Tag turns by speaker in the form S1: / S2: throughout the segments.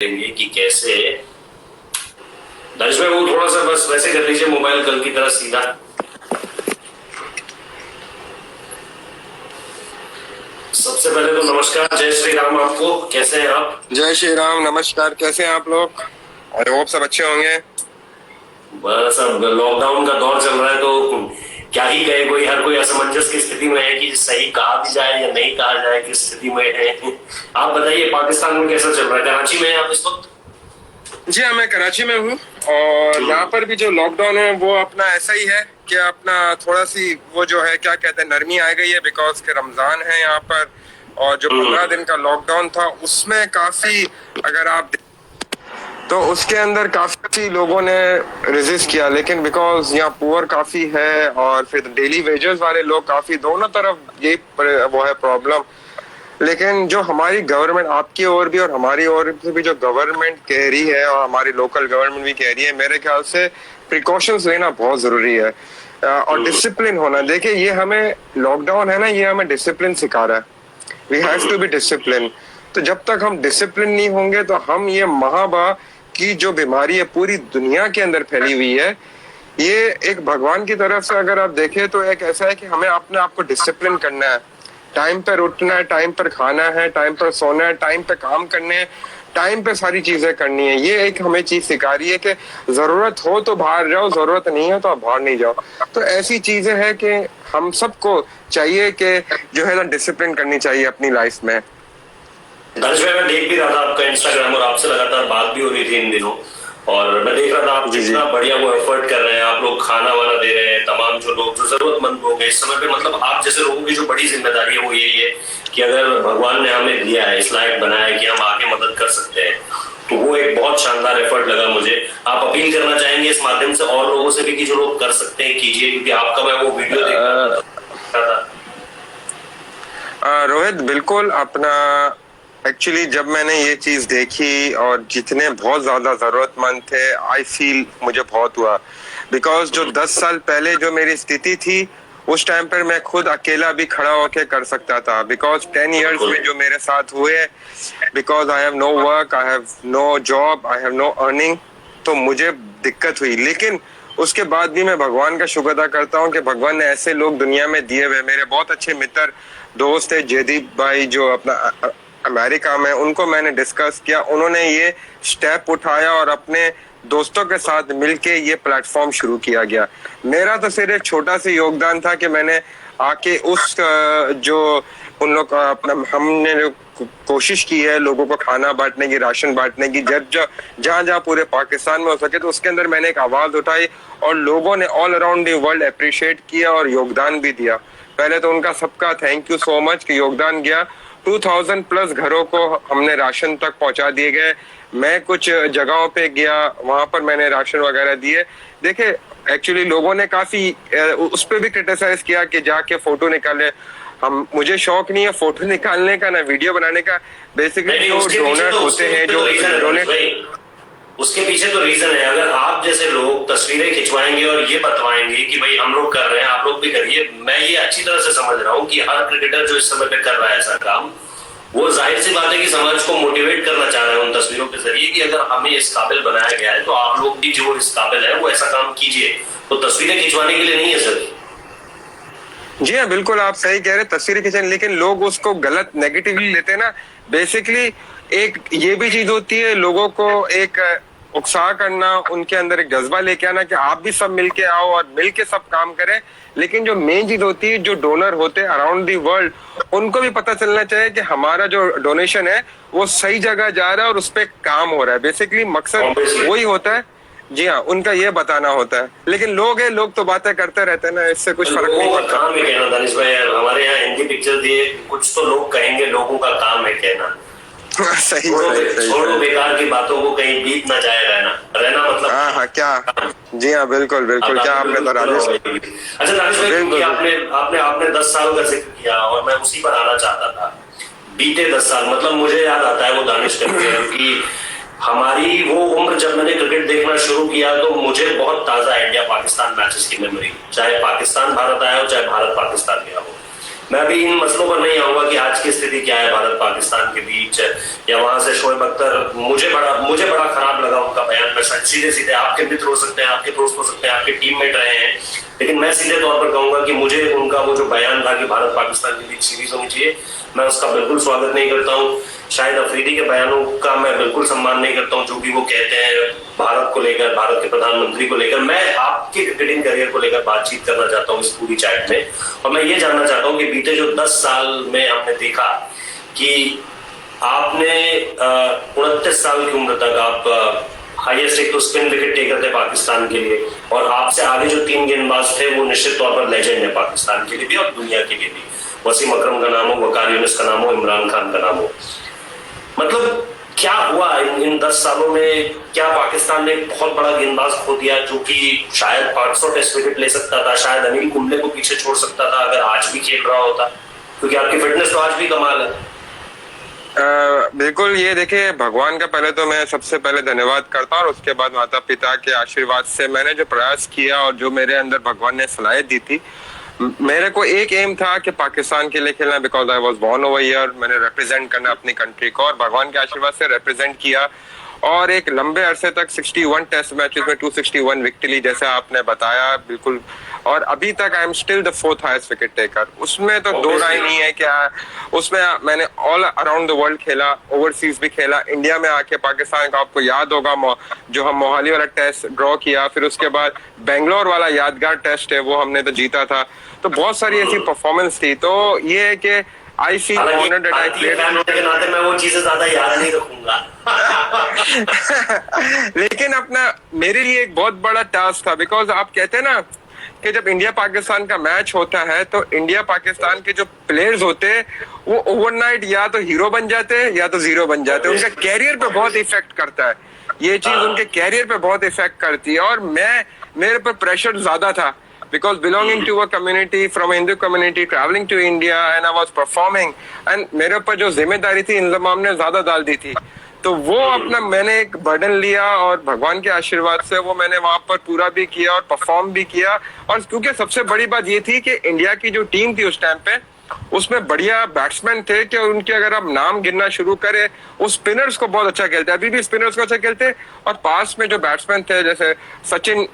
S1: देंगे कि कैसे। दानिश भाई वो थोड़ा सा बस वैसे कर लीजिए, मोबाइल कल की तरह सीधा। सबसे पहले तो नमस्कार, जय श्री राम आपको। कैसे हैं आप?
S2: जय श्री राम, नमस्कार। कैसे हैं आप लोग? आई होप सब अच्छे होंगे।
S1: बस अब लॉकडाउन का दौर चल रहा है तो क्या ही कहे, कोई हर कोई असमंजस की स्थिति में है कि सही कहा भी जाए या नहीं कहा जाए, किस स्थिति में है। आप बताइए पाकिस्तान में कैसा चल रहा है? कराची में हैं आप इस वक्त?
S2: जी हाँ, मैं कराची में हूँ और यहाँ पर भी जो लॉकडाउन है वो अपना ऐसा ही है कि अपना थोड़ा सी वो जो है क्या कहते हैं नरमी आ गई है, बिकॉज के रमजान है यहाँ पर। और जो 15 दिन का लॉकडाउन था उसमें काफी, अगर आप तो उसके अंदर काफी लोगों ने रेजिस्ट किया, लेकिन बिकॉज यहाँ पुअर काफी है और फिर डेली वेजेस वाले लोग काफी, दोनों तरफ ये वो है प्रॉब्लम। लेकिन जो हमारी गवर्नमेंट, आपकी ओर भी और हमारी ओर से भी जो गवर्नमेंट कह रही है और हमारी लोकल गवर्नमेंट भी कह रही है, मेरे ख्याल से प्रिकॉशंस लेना बहुत जरूरी है और डिसिप्लिन होना। देखिए ये हमें लॉकडाउन है ना, ये हमें डिसिप्लिन सिखा रहा है। We have to be discipline. तो जब तक हम डिसिप्लिन नहीं होंगे तो हम ये महाबा की जो बीमारी है पूरी दुनिया के अंदर फैली हुई है, ये एक भगवान की तरफ से अगर आप देखें तो एक ऐसा है कि हमें अपने आप को डिसिप्लिन करना है। टाइम पर उठना है, टाइम पर खाना है, टाइम पर सोना है, टाइम पे काम करने हैं, टाइम पे सारी चीजें करनी है। ये एक हमें चीज सिखा रही है कि जरूरत हो तो बाहर जाओ, जरूरत नहीं है तो आप बाहर नहीं जाओ। तो ऐसी चीजें हैं कि हम सबको चाहिए कि जो है ना डिसिप्लिन करनी चाहिए अपनी लाइफ में।
S1: दानिश भाई मैं देख भी रहा था आपका इंस्टाग्राम और आपसे लगातार बात भी हो रही थी इन दिनों, और मैं देख रहा था आप जितना बढ़िया वो एफर्ट कर रहे हैं। आप लोग खाना वाना दे रहे हैं, तमाम जो लोग जो जरूरतमंद लोग हैं इस समय पे, मतलब आप जैसे लोगों की जो बड़ी जिम्मेदारी है वो यही है कि अगर भगवान ने हमें दिया है, इस लायक बनाया है कि हम आगे मदद कर सकते हैं, तो वो एक बहुत शानदार एफर्ट लगा मुझे। आप अपील करना चाहेंगे इस माध्यम से और लोगों से भी कि जो लोग कर सकते हैं कीजिए, क्योंकि आपका मैं वो वीडियो देख रहा था।
S2: रोहित बिल्कुल अपना, एक्चुअली जब मैंने ये चीज देखी और जितने बहुत ज्यादा जरूरतमंद थे, आई फील मुझे बहुत हुआ। बिकॉज जो 10 साल पहले जो मेरी स्थिति थी उस टाइम पर मैं खुद अकेला भी खड़ा होकर कर सकता था। बिकॉज 10 इयर्स में जो मेरे साथ हुए, because I have no work, I have no job, I have no earning, तो मुझे दिक्कत हुई। लेकिन उसके बाद भी मैं भगवान का शुक्र अदा करता हूँ कि भगवान ने ऐसे लोग दुनिया में दिए हुए। मेरे बहुत अच्छे मित्र दोस्त है जयदीप भाई जो अपना अमेरिका में, उनको मैंने डिस्कस किया, उन्होंने ये स्टेप उठाया और अपने दोस्तों के साथ मिलके ये प्लेटफॉर्म शुरू किया गया। मेरा तो सिर्फ एक छोटा सा योगदान था कि मैंने आके उस जो उन लोग अपना, हमने जो कोशिश की है लोगों को खाना बांटने की, राशन बांटने की, जब जहाँ जहाँ पूरे पाकिस्तान में हो सके, तो उसके अंदर मैंने एक आवाज उठाई और लोगों ने all around the world appreciate किया और योगदान भी दिया। पहले तो उनका सबका थैंक यू सो मच कि योगदान गया। 2000 प्लस घरों को हमने राशन तक पहुंचा दिए गए। मैं कुछ जगहों पे गया, वहां पर मैंने राशन वगैरह दिए। देखे एक्चुअली लोगों ने काफी उस पर भी क्रिटिसाइज किया कि जाके फोटो निकाले। हम, मुझे शौक नहीं है फोटो निकालने का ना वीडियो बनाने का। बेसिकली जो डोनर होते हैं, जो डोनेट,
S1: उसके पीछे तो रीजन है। अगर आप जैसे लोग तस्वीरें खिंचवाएंगे और ये बतवाएंगे कि भाई हम लोग कर रहे हैं, आप लोग भी करिए। मैं ये अच्छी तरह से समझ रहा हूँ कि हर क्रिकेटर जो इस समय पे कर रहा है ऐसा काम, वो जाहिर सी बात है कि समाज को मोटिवेट करना चाह रहे हैं उन तस्वीरों के जरिए कि अगर हमें इस काबिल बनाया गया है तो आप लोग भी जो इस काबिल है वो ऐसा काम कीजिए। तो तस्वीरें खिंचवाने के लिए नहीं है सर।
S2: जी हाँ, बिल्कुल आप सही कह रहे हैं, तस्वीरें खींचने, लेकिन लोग उसको गलत नेगेटिवली लेते हैं ना। बेसिकली एक ये भी चीज होती है, लोगों को एक उत्साह करना, उनके अंदर एक जज्बा लेके आना कि आप भी सब मिलके आओ और मिलके सब काम करें। लेकिन जो मेन चीज होती है, जो डोनर होते हैं अराउंड दी वर्ल्ड, उनको भी पता चलना चाहिए कि हमारा जो डोनेशन है वो सही जगह जा रहा है और उस पर काम हो रहा है। बेसिकली मकसद वही होता है। जी हाँ, उनका ये बताना होता है। लेकिन लोग है, लोग तो बातें करते रहते हैं ना, इससे कुछ फर्क नहीं पड़ता।
S1: काम है कहना दानिश भाई, हमारे यहाँ हिंदी पिक्चर दिए, कुछ तो लोग कहेंगे लोगों का काम है कहना।
S2: सही
S1: छोड़ो बेकार की बातों को, कहीं बीत ना जाए रहना मतलब।
S2: हाँ हाँ, क्या, जी हाँ बिल्कुल बिल्कुल, क्या आपने तो राजेश।
S1: अच्छा दानिश भाई, आपने आपने आपने 10 साल का जिक्र किया और मैं उसी पर आना चाहता था। बीते 10 साल, मतलब मुझे याद आता है वो दानिश करके कि हमारी वो उम्र जब मैंने क्रिकेट देखना शुरू किया तो मुझे बहुत ताजा इंडिया पाकिस्तान मैचेस की मेमोरी, चाहे पाकिस्तान भारत आया हो चाहे भारत पाकिस्तान गया हो। मैं अभी इन मसलों पर नहीं आऊंगा कि आज की स्थिति क्या है भारत पाकिस्तान के बीच, या वहां से शोएब अख्तर, मुझे बड़ा खराब लगा उनका बयान। मैं सीधे सीधे, आपके मित्र हो सकते हैं, आपके दोस्त हो सकते हैं, आपके टीममेट रहे हैं, लेकिन मैं सीधे तौर पर कहूंगा कि मुझे उनका वो जो बयान था कि भारत पाकिस्तान के बीच सीरीज होनी चाहिए, मैं उसका बिल्कुल स्वागत नहीं करता हूँ। शाहिद अफरीदी के बयानों का मैं बिल्कुल सम्मान नहीं करता हूँ, जो भी वो कहते हैं भारत को लेकर, भारत के प्रधानमंत्री को लेकर। मैं आपके क्रिकेटिंग करियर को लेकर बातचीत करना चाहता हूँ इस पूरी चैट में, और मैं ये जानना चाहता हूँ कि बीते जो 10 साल में हमने देखा कि आपने 29 साल की उम्र तक आप हाईएस्ट एक तो स्पिन विकेट टेकर थे पाकिस्तान के लिए, और आपसे आगे जो 3 गेंदबाज थे वो निश्चित तौर पर लेजेंड है पाकिस्तान के लिए भी और दुनिया के लिए भी। वसीम अकरम का नाम हो, वकार यूनिस का नाम हो, इमरान खान का नाम हो। मतलब क्या हुआ इन 10 सालों में? क्या पाकिस्तान ने बहुत बड़ा गेंदबाज खो दिया जो कि शायद 500 टेस्ट विकेट ले सकता था, शायद अनिल कुंबले को पीछे छोड़ सकता था अगर आज भी खेल रहा होता, क्योंकि आपकी फिटनेस तो आज भी कमाल है।
S2: बिल्कुल, ये देखिए, भगवान का पहले तो मैं सबसे पहले धन्यवाद करता हूँ, और उसके बाद माता पिता के आशीर्वाद से मैंने जो प्रयास किया और जो मेरे अंदर भगवान ने सलाहियत दी थी, मेरे को एक एम था कि पाकिस्तान के लिए खेलना, because I was born over here, मैंने रिप्रेजेंट करना अपनी कंट्री को, और भगवान के आशीर्वाद से रिप्रेजेंट किया, और एक लंबे अरसे तक 61 टेस्ट मैचेस में 261 विकेट ली, जैसे आपने बताया, बिल्कुल। और अभी तक I am still the 4th highest wicket taker, उसमें तो दो राय नहीं है क्या। उसमें मैंने ऑल अराउंड द वर्ल्ड खेला, ओवरसीज भी खेला, इंडिया में आके पाकिस्तान का आपको याद होगा जो हम मोहाली वाला टेस्ट ड्रॉ किया, फिर उसके बाद बेंगलोर वाला यादगार टेस्ट है वो हमने तो जीता था। तो बहुत सारी ऐसी परफॉर्मेंस थी, तो ये है कि I feel honoured that I played.
S1: के नाते मैं वो चीजें ज्यादा याद नहीं रखूंगा।
S2: लेकिन अपना मेरे लिए एक बहुत बड़ा टास्क था, बिकॉज आप कहते हैं ना कि जब इंडिया पाकिस्तान का मैच होता है तो इंडिया पाकिस्तान के जो प्लेयर्स होते हैं वो ओवरनाइट या तो हीरो बन जाते हैं या तो जीरो बन जाते हैं। उनका कैरियर पे बहुत इफेक्ट करता है, ये चीज उनके कैरियर पे बहुत इफेक्ट करती है। और मेरे पर प्रेशर ज्यादा था, because belonging to a community from a Hindu community, traveling to India, and I was performing, and मेरे ऊपर जो जिम्मेदारी थी इंतजाम ने ज्यादा डाल दी थी, तो वो अपना मैंने एक बर्डन लिया, और भगवान के आशीर्वाद से वो मैंने वहां पर पूरा भी किया और परफॉर्म भी किया। और क्योंकि सबसे बड़ी बात ये थी कि इंडिया की जो टीम थी उस टाइम पे, उसमें बढ़िया बैट्समैन थे कि उनके अगर आप नाम गिनना शुरू करें, उस स्पिनर्स को बहुत अच्छा खेलते, अभी भी स्पिनर्स को अच्छा खेलते, और पास में जो बैट्समैन थे जैसे सचिन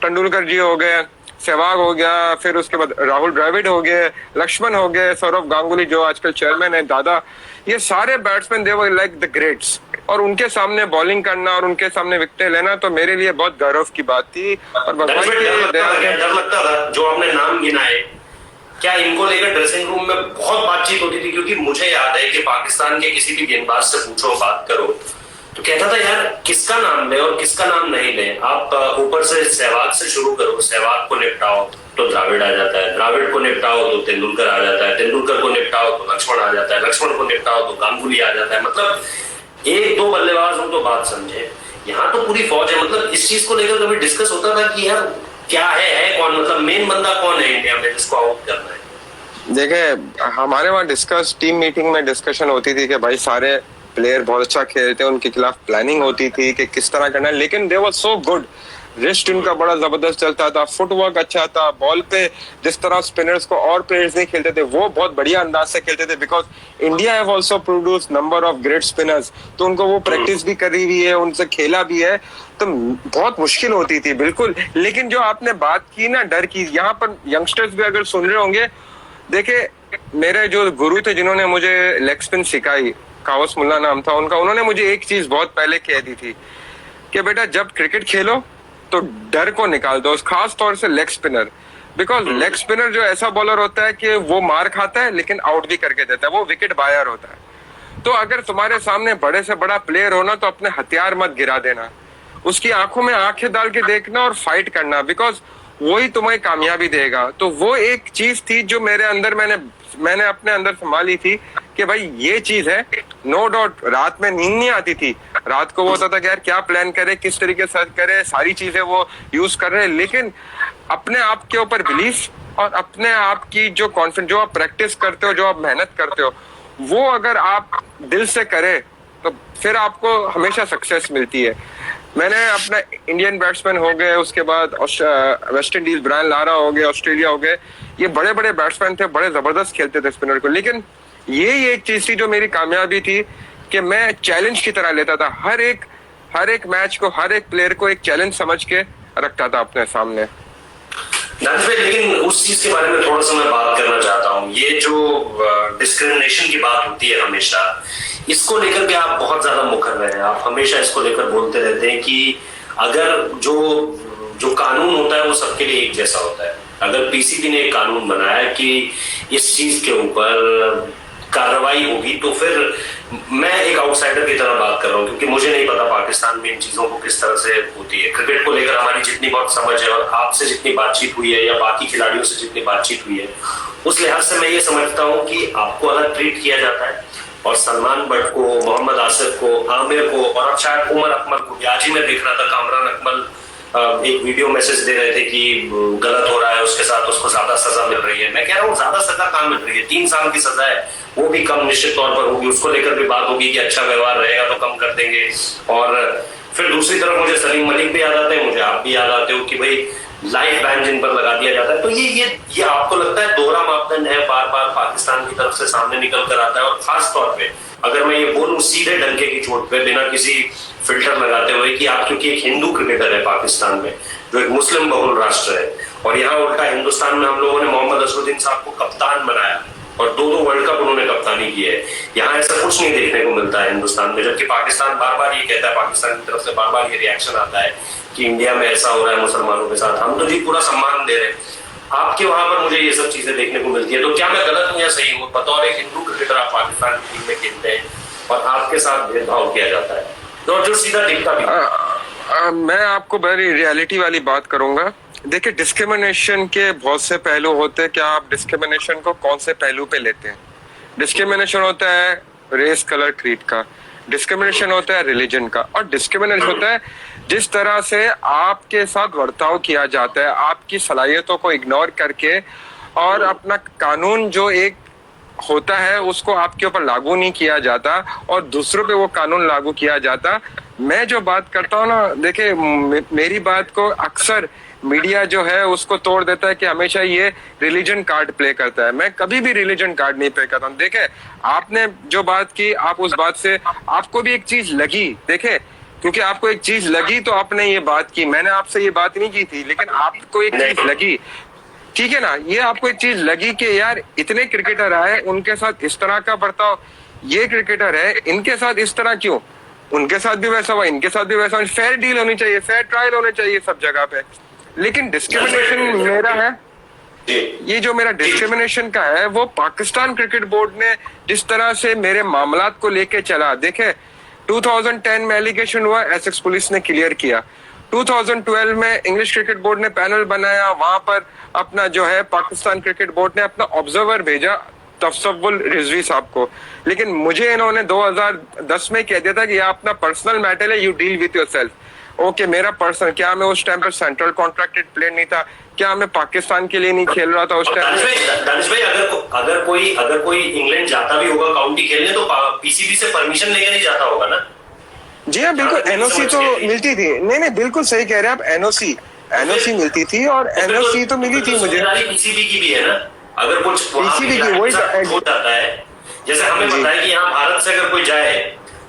S2: तेंदुलकर जी हो गए, सहवाग हो गया, फिर उसके बाद राहुल द्रविड़ हो गए, लक्ष्मण हो गए, सौरव गांगुली जो आजकल चेयरमैन है, दादा, ये सारे batsman they were like the greats, और उनके सामने बॉलिंग करना और उनके सामने विकेटें लेना तो मेरे लिए बहुत गौरव की बात थी। और भगवान की
S1: डर लगता था जो आपने नाम गिनाए, क्या इनको लेकर ड्रेसिंग रूम में बहुत बातचीत होती थी? क्योंकि मुझे याद है कि पाकिस्तान के किसी भी गेंदबाज से पूछो, बात करो, तो कहता था यार किसका नाम ले और किसका नाम नहीं ले। आप ऊपर से सहवाग से शुरू करो, सहवाग को निपटाओ तो द्रविड़ आ जाता है, द्रविड़ को निपटाओ तो तेंदुलकर आ जाता है, तेंदुलकर को निपटाओ तो लक्ष्मण आ जाता है, लक्ष्मण को निपटाओ तो गांगुली आ जाता है। मतलब एक दो बल्लेबाज हो तो बात समझे, यहाँ तो पूरी फौज है। मतलब इस चीज को लेकर कभी डिस्कस होता था कि यार क्या है कौन, मतलब मेन बंदा कौन है इंडिया में जिसको आउट करना है?
S2: देखिए, हमारे वहाँ टीम मीटिंग में डिस्कशन होती थी कि भाई सारे प्लेयर बहुत अच्छा खेलते हैं, उनके खिलाफ प्लानिंग होती थी कि किस तरह करना है, लेकिन they was so good, wrist उनका बड़ा जबरदस्त चलता था, फुटवर्क अच्छा था, बॉल पे जिस तरह स्पिनर्स को और प्लेयर्स नहीं खेलते थे वो बहुत बढ़िया अंदाज से खेलते थे, because India have also produce number of great spinners, तो उनको वो प्रैक्टिस भी करी हुई है, उनसे खेला भी है, तो बहुत मुश्किल होती थी बिल्कुल। लेकिन जो आपने बात की ना डर की, यहाँ पर यंगस्टर्स भी अगर सुन रहे होंगे, देखे मेरे जो गुरु थे जिन्होंने मुझे लेग स्पिन सिखाई, कावस मुल्ला नाम था उनका, उन्होंने मुझे एक चीज बहुत पहले कह दी थी कि बेटा जब क्रिकेट खेलो तो डर को निकाल दो, खास तौर से leg spinner, because leg spinner जो ऐसा बॉलर होता है कि वो मार खाता है लेकिन आउट भी करके देता है, वो विकेट बायर होता है। तो अगर तुम्हारे सामने बड़े से बड़ा प्लेयर हो ना तो अपने हथियार मत गिरा देना, उसकी आंखों में आंखें डाल के देखना और फाइट करना, बिकॉज वही तुम्हें कामयाबी देगा। तो वो एक चीज थी जो मेरे अंदर मैंने अपने अंदर संभाली थी कि भाई ये चीज है। नो डाउट रात में नींद नहीं आती थी, रात को वो होता था कि यार क्या प्लान करे, किस तरीके से करे, सारी चीजें वो यूज कर रहे हैं, लेकिन अपने आप के ऊपर बिलीफ और अपने आप की जो कॉन्फिडेंस, जो आप प्रैक्टिस करते हो, जो आप मेहनत करते हो, वो अगर आप दिल से करे तो फिर आपको हमेशा सक्सेस मिलती है। मैंने अपना इंडियन बैट्समैन हो गए, उसके बाद वेस्ट इंडीज ब्रायन लारा हो गए, ऑस्ट्रेलिया हो गए, ये बड़े बड़े बैट्समैन थे, बड़े जबरदस्त खेलते थे स्पिनर को। लेकिन ये एक चीज थी जो मेरी कामयाबी थी कि मैं चैलेंज की तरह लेता था, हर एक मैच को, हर एक प्लेयर को एक चैलेंज समझ के रखता था अपने सामने।
S1: दानिश भाई, लेकिन उस चीज के बारे में थोड़ा सा मैं बात करना चाहता हूँ। ये जो डिस्क्रिमिनेशन की बात होती है हमेशा, इसको लेकर के आप बहुत ज्यादा मुखर रहे हैं। आप हमेशा इसको लेकर बोलते रहते हैं कि अगर जो जो कानून होता है वो सबके लिए एक जैसा होता है। अगर पीसीबी ने एक कानून बनाया कि इस चीज के ऊपर कार्रवाई होगी, तो फिर मैं एक आउटसाइडर की तरह बात कर रहा हूँ, क्योंकि मुझे नहीं पता पाकिस्तान में इन चीजों को किस तरह से होती है। क्रिकेट को लेकर हमारी जितनी बहुत समझ है, और आपसे जितनी बातचीत हुई है या बाकी खिलाड़ियों से जितनी बातचीत हुई है, उस लिहाज से मैं ये समझता हूँ कि आपको अलग ट्रीट किया जाता है। और सलमान बट को, मोहम्मद आसिफ को, आमिर को, और अब शायद उमर अकमल को भी, आज ही मैं देख रहा था कामरान अकमल एक वीडियो मैसेज दे रहे थे कि गलत हो रहा है उसके साथ, उसको ज्यादा सजा मिल रही है। मैं कह रहा हूँ ज्यादा सजा कहाँ मिल रही है? 3 साल की सजा है, वो भी कम निश्चित तौर पर होगी। उसको लेकर भी बात होगी कि अच्छा व्यवहार रहेगा तो कम कर देंगे। और फिर दूसरी तरफ मुझे सलीम मलिक भी याद आते हैं, मुझे आप भी याद आते हो कि भाई लाइफ बैन जिन पर लगा दिया जाता है। तो ये आपको लगता है दोहरा मापदंड है, बार बार पाकिस्तान की तरफ से सामने निकल कर आता है? और खास तौर पे अगर मैं ये बोलूं सीधे डंके की चोट पे, बिना किसी फिल्टर लगाते हुए, कि आप क्योंकि एक हिंदू क्रिकेटर है पाकिस्तान में, जो एक मुस्लिम बहुल राष्ट्र है, और यहाँ उल्टा हिंदुस्तान में हम लोगों ने मोहम्मद अजहरुद्दीन साहब को कप्तान बनाया और 2 वर्ल्ड कप उन्होंने कप्तानी की है। यहाँ ऐसा कुछ नहीं देखने को मिलता है हिंदुस्तान में, जबकि पाकिस्तान बार बार ये कहता है, पाकिस्तान की तरफ से बार बार ये रिएक्शन आता है कि इंडिया में ऐसा हो रहा है मुसलमानों के साथ। हम तो जी पूरा सम्मान दे रहे हैं, आपके वहां पर मुझे ये सब चीजें देखने को मिलती है। तो क्या मैं गलत हूँ या सही हूँ? बतौर एक हिंदू क्रिकेटर आप पाकिस्तान की टीम में खेलते हैं और आपके साथ भेदभाव किया जाता है, तो जो सीधा दिखता भी।
S2: मैं आपको बड़ी रियलिटी वाली बात करूंगा। देखिए, डिस्क्रिमिनेशन के बहुत से पहलू होते हैं। क्या आप डिस्क्रिमिनेशन को कौन से पहलू पे लेते हैं? डिस्क्रिमिनेशन होता है रेस, कलर, क्रीड का, डिस्क्रिमिनेशन होता है रिलीजन का, और डिस्क्रिमिनेशन होता है जिस तरह से आपके साथ बर्ताव किया जाता है, आपकी सलाहियतों को इग्नोर करके, और अपना कानून जो एक होता है उसको आपके ऊपर लागू नहीं किया जाता और दूसरों पे वो कानून लागू किया जाता। मैं जो बात करता हूँ ना, देखिए मेरी बात को अक्सर मीडिया जो है उसको तोड़ देता है कि हमेशा ये रिलीजन कार्ड प्ले करता है। मैं कभी भी रिलीजन कार्ड नहीं प्ले करता हूँ। देखे, आपने जो बात की, आप उस बात से आपको भी एक चीज लगी, देखे, क्योंकि आपको एक चीज लगी तो आपने ये बात की। मैंने आपसे ये बात नहीं की थी, लेकिन आपको एक चीज लगी, ठीक है ना? ये आपको एक चीज लगी कि यार इतने क्रिकेटर आए, उनके साथ इस तरह का बर्ताव, ये क्रिकेटर है, इनके साथ इस तरह क्यों? उनके साथ भी वैसा हुआ, इनके साथ भी वैसा। फेयर डील होनी चाहिए, फेयर ट्रायल होने चाहिए सब जगह पे। लेकिन डिस्क्रिमिनेशन मेरा है, ये जो मेरा डिस्क्रिमिनेशन का है, वो पाकिस्तान क्रिकेट बोर्ड ने जिस तरह से मेरे मामलात को लेके चला। देखे, 2010 में एलिगेशन हुआ, एसेक्स पुलिस ने क्लियर किया। 2012 में इंग्लिश क्रिकेट बोर्ड ने पैनल बनाया, वहां पर अपना जो है पाकिस्तान क्रिकेट बोर्ड ने अपना ऑब्जर्वर भेजा, तफसवुल रिजवी साहब को। लेकिन मुझे इन्होंने 2010 में कह दिया था कि ये अपना पर्सनल मैटर है, you deal with yourself. Okay, मेरा पर्सनल, क्या मैं उस टाइम पर सेंट्रल कॉन्ट्रैक्टेड प्लेयर नहीं था? क्या मैं पाकिस्तान के लिए नहीं खेल रहा था उस टाइम?
S1: दानिश भाई, अगर कोई इंग्लैंड जाता भी होगा काउंटी खेलने, तो पीसीबी से परमिशन लेकर नहीं जाता होगा ना?
S2: जी हाँ, बिल्कुल। एनओसी तो मिलती थी। नहीं, बिल्कुल सही कह रहे हैं आप। एनओसी मिलती थी, और एनओसी तो मिली थी मुझे।
S1: पीसीबी की भी है ना? अगर कुछ
S2: पीसीबी की वही
S1: हो जाता है, जैसे हमें पता है कि यहाँ भारत से अगर कोई जाए,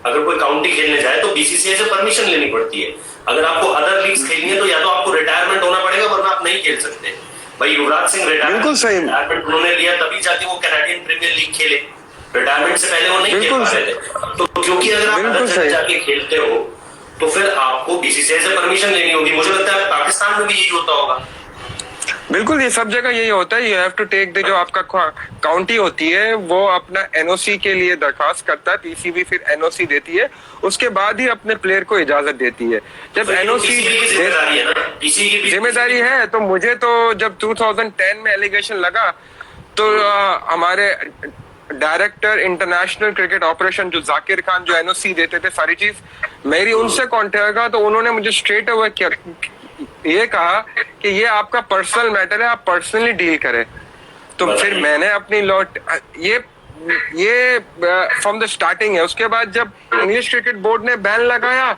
S1: अगर कोई काउंटी खेलने जाए, तो बीसीसीआई से परमिशन लेनी पड़ती है। अगर आपको अदर लीग्स खेलनी है तो या तो आपको रिटायरमेंट होना पड़ेगा, वरना आप नहीं खेल सकते। भाई युवराज सिंह रिटायरमेंट उन्होंने लिया, तभी जाके वो कैनेडियन प्रीमियर लीग खेले। रिटायरमेंट से पहले वो नहीं खेल पा रहे थे। तो क्योंकि अगर आप अदर जगह जाके खेलते हो, तो फिर आपको बीसीसीआई से परमिशन लेनी होगी। मुझे लगता है पाकिस्तान में भी यही होता होगा।
S2: बिल्कुल, ये सब जगह यही होता है। You have to take the, जो आपका काउंटी होती है वो अपना एनओसी के लिए दरखास्त करता है, पीसीबी फिर एनओसी देती है, उसके बाद ही अपने प्लेयर को इजाजत देती है। जब एनओसी जिम्मेदारी है, तो मुझे तो जब 2010 में एलिगेशन लगा, तो हमारे डायरेक्टर इंटरनेशनल क्रिकेट ऑपरेशन जो जाकिर खान, जो एनओसी देते थे सारी चीज, मेरी उनसे कॉन्टेक्ट हुआ, तो उन्होंने मुझे स्ट्रेट अवे किया, ये कहा कि ये आपका पर्सनल मैटर है, आप पर्सनली डील करें। तो फिर मैंने अपनी ये फ्रॉम द स्टार्टिंग है। उसके बाद जब इंग्लिश क्रिकेट बोर्ड ने बैन लगाया,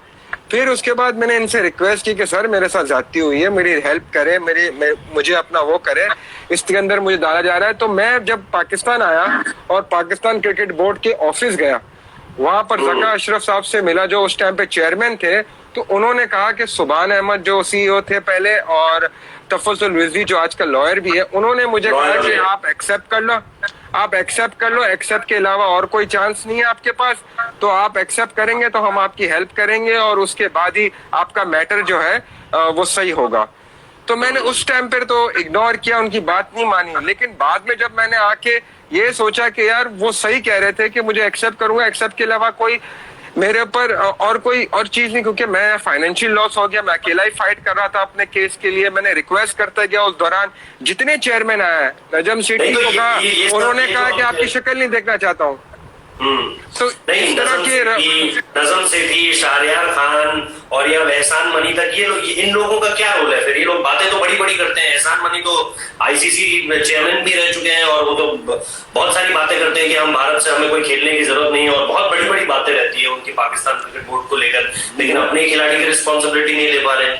S2: फिर उसके बाद मैंने इनसे रिक्वेस्ट की कि सर मेरे साथ ज्यादती हुई है, मेरी हेल्प करे, मुझे अपना वो करे, इसके अंदर मुझे डाला जा रहा है। तो मैं जब पाकिस्तान आया और पाकिस्तान क्रिकेट बोर्ड के ऑफिस गया, वहां पर जका अशरफ साहब से मिला जो उस टाइम पे चेयरमैन थे। तो उन्होंने कहा कि सुभान अहमद जो सीईओ थे पहले और तफज्जुल रिजवी जो आजकल लॉयर भी है, उन्होंने मुझे कहा कि आप एक्सेप्ट कर लो, आप एक्सेप्ट कर लो, एक्सेप्ट के अलावा और कोई चांस नहीं है आपके पास, तो आप एक्सेप्ट करेंगे तो हम आपकी हेल्प करेंगे और उसके बाद ही आपका मैटर जो है वो सही होगा। तो मैंने उस टाइम पर तो इग्नोर किया, उनकी बात नहीं मानी। लेकिन बाद में जब मैंने आके ये सोचा कि यार वो सही कह रहे थे कि मुझे एक्सेप्ट करूंगा, एक्सेप्ट के अलावा कोई मेरे ऊपर और कोई और चीज नहीं, क्योंकि मैं फाइनेंशियल लॉस हो गया, मैं अकेला ही फाइट कर रहा था अपने केस के लिए। मैंने रिक्वेस्ट करता गया उस दौरान, जितने चेयरमैन आए, नजम सेठी को कहा, उन्होंने कहा कि आपकी शक्ल नहीं देखना चाहता हूँ। तो
S1: नहीं, नजम सेठी, शाहरियार खान और या एहसान मनी तक इन लोगों का क्या रोल है फिर? ये लोग बातें तो बड़ी बड़ी करते हैं। एहसान मनी तो आईसीसी चेयरमैन भी रह चुके हैं और वो तो बहुत सारी बातें करते हैं कि हम भारत से हमें कोई खेलने की जरूरत नहीं है और बहुत बड़ी बड़ी बातें रहती है उनकी पाकिस्तान क्रिकेट बोर्ड को लेकर, लेकिन अपने खिलाड़ी की रिस्पॉन्सिबिलिटी नहीं ले पा रहे।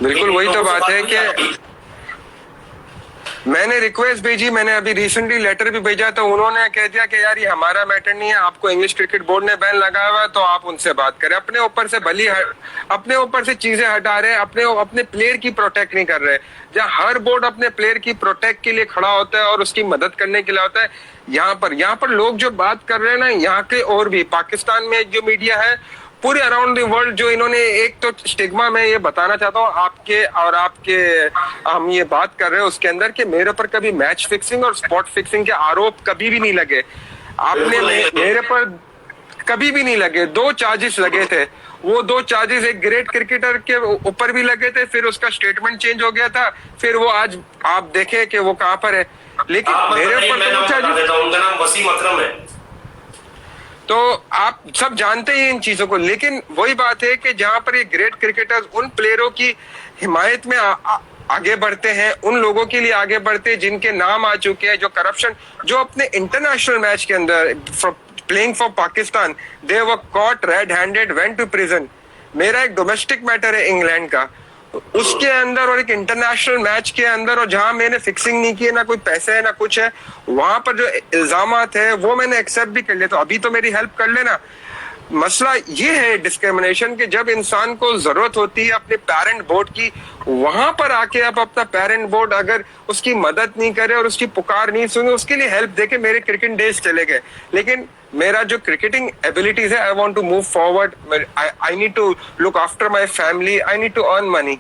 S2: बिल्कुल वही तो बात है कि मैंने रिक्वेस्ट भेजी, मैंने अभी रिसेंटली लेटर भी भेजा, तो उन्होंने कह दिया कि यार ये हमारा मैटर नहीं है, आपको इंग्लिश क्रिकेट बोर्ड ने बैन लगाया हुआ है तो आप उनसे बात करें। अपने ऊपर से अपने ऊपर से चीजें हटा रहे, अपने प्लेयर की प्रोटेक्ट नहीं कर रहे। जहाँ हर बोर्ड अपने प्लेयर की प्रोटेक्ट के लिए खड़ा होता है और उसकी मदद करने के लिए होता है, यहाँ पर लोग जो बात कर रहे हैं ना, यहाँ के और भी पाकिस्तान में जो मीडिया है पूरे अराउंड द वर्ल्ड, जो इन्होंने एक तो स्टिग्मा में ये बताना चाहता हूँ आपके हम ये बात कर रहे हैं उसके अंदर कि मेरे पर कभी मैच फिक्सिंग और स्पॉट फिक्सिंग के आरोप कभी भी नहीं लगे। आपने मेरे पर कभी भी नहीं लगे। 2 चार्जेस लगे थे, वो 2 चार्जेस एक ग्रेट क्रिकेटर के ऊपर भी लगे थे, फिर उसका स्टेटमेंट चेंज हो गया था, फिर वो आज आप देखें कि वो कहाँ पर है। लेकिन मेरे ऊपर तो 2 चार्जेस,
S1: उनका नाम वसीम अकरम है।
S2: तो आप सब जानते हैं इन चीजों को। लेकिन वही बात है कि जहां पर ये ग्रेट क्रिकेटर्स उन प्लेयरों की हिमायत में आगे बढ़ते हैं, उन लोगों के लिए आगे बढ़ते हैं जिनके नाम आ चुके हैं, जो करप्शन, जो अपने इंटरनेशनल मैच के अंदर playing for Pakistan they were caught red handed, went to prison. मेरा एक डोमेस्टिक मैटर है इंग्लैंड का, उसके अंदर और एक इंटरनेशनल मैच के अंदर, और जहां मैंने फिक्सिंग नहीं की है, ना कोई पैसे है ना कुछ है, वहां पर जो इल्जामात है वो मैंने एक्सेप्ट भी कर लिया। तो अभी तो मेरी हेल्प कर लेना। मसला ये है डिस्क्रिमिनेशन कि जब इंसान को जरूरत होती है अपने पेरेंट बोर्ड की, वहां पर आके आप अपना पेरेंट बोर्ड अगर उसकी मदद नहीं करे और उसकी पुकार नहीं सुने, उसके लिए हेल्प देके मेरे क्रिकेट डेज चले गए। लेकिन मेरा जो क्रिकेटिंग एबिलिटीज है, I want to move forward, I need to look after my family, I need to earn money.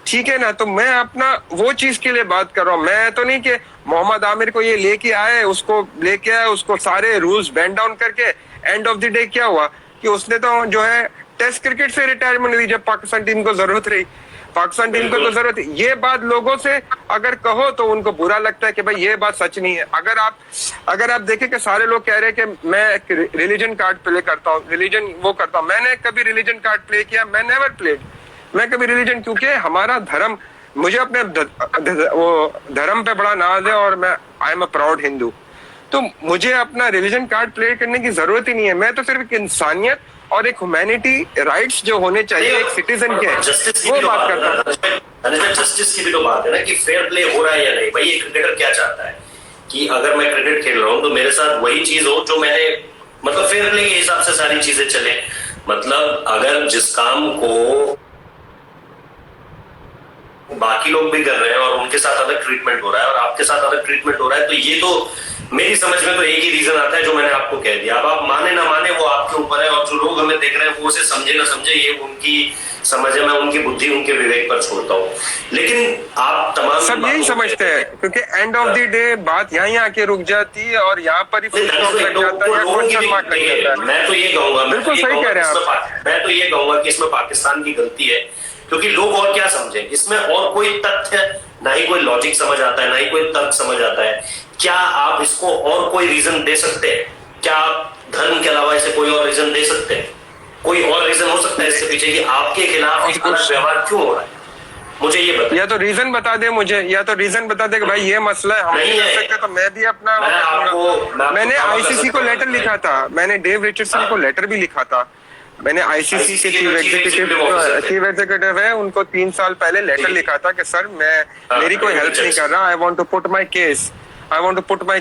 S2: ठीक है ना? तो मैं अपना वो चीज के लिए बात कर रहा हूँ। मैं तो नहीं कि मोहम्मद आमिर को ये लेके आए, उसको लेके आए, उसको सारे रूल्स बैंड डाउन करके एंड ऑफ द डे क्या हुआ कि उसने तो जो है टेस्ट क्रिकेट से रिटायरमेंट दी जब पाकिस्तान टीम को जरूरत रही। पाकिस्तान टीम को तो जरूरत है। ये बात लोगों से अगर कहो तो उनको बुरा लगता है कि भाई ये बात सच नहीं है। अगर आप देखें कि सारे लोग कह रहे हैं कि मैं रिलीजन कार्ड प्ले करता हूँ, रिलीजन वो करता हूँ, मैंने कभी रिलीजन कार्ड प्ले किया? मैं नेवर प्लेड। मैं कभी रिलीजन, क्योंकि हमारा धर्म, मुझे अपने वो धर्म पे बड़ा नाज है और मैं I am a proud Hindu, तो मुझे अपना रिलीजन कार्ड प्ले करने की जरूरत ही नहीं है। मैं तो सिर्फ एक इंसानियत और एक ह्यूमैनिटी राइट्स जो होने चाहिए एक सिटीजन के, वो बात करता हूँ।
S1: जस्टिस की भी तो बात है ना कि फेयर प्ले हो रहा है या नहीं। भाई ये क्रिकेटर क्या चाहता है कि अगर मैं क्रिकेट खेल रहा हूँ तो मेरे साथ वही चीज हो जो मैंने, मतलब फेयर प्ले के हिसाब से सारी चीजें चले। मतलब अगर जिस काम को बाकी लोग भी कर रहे हैं और उनके साथ अलग ट्रीटमेंट हो रहा है और आपके साथ अलग ट्रीटमेंट हो रहा है, तो ये तो मेरी समझ में तो एक ही रीजन आता है जो मैंने आपको कह दिया। अब आप माने ना माने वो आपके ऊपर है, और जो लोग हमें देख रहे हैं वो उसे समझे ना समझे ये उनकी समझ है। मैं उनकी बुद्धि, उनके विवेक पर छोड़ता हूँ। लेकिन आप तमाम
S2: सब यही समझते हैं, क्योंकि एंड ऑफ द डे बात यहाँ आके रुक जाती है और यहाँ पर ही
S1: मैं तो ये कहूंगा,
S2: बिल्कुल सही कह रहे हैं आप,
S1: मैं तो ये कहूंगा कि इसमें पाकिस्तान की गलती है, क्योंकि लोग और क्या समझे इसमें, और कोई तथ्य ना ही कोई लॉजिक समझ आता है, ना ही कोई तर्क समझ आता है। क्या आप इसको और कोई रीजन दे सकते हैं? क्या आप धर्म के अलावा इसे कोई और रीजन दे सकते हैं? कोई और रीजन हो सकता है इसके पीछे कि आपके खिलाफ अलग व्यवहार क्यों हो रहा है? मुझे ये बता,
S2: या तो रीजन बता दे मुझे, या तो रीजन बता दे कि भाई ये मसला है, हम नहीं कर सकते, तो मैं भी अपना मैंने आईसीसी को लेटर लिखा था, मैंने डेव रिचर्डसन को लेटर भी लिखा था, मैंने आईसीसी के चीफ एग्जीक्यूटिव है, उनको 3 साल पहले लेटर लिखा था कि सर मैं मेरी कोई हेल्प नहीं कर रहा, I want to put my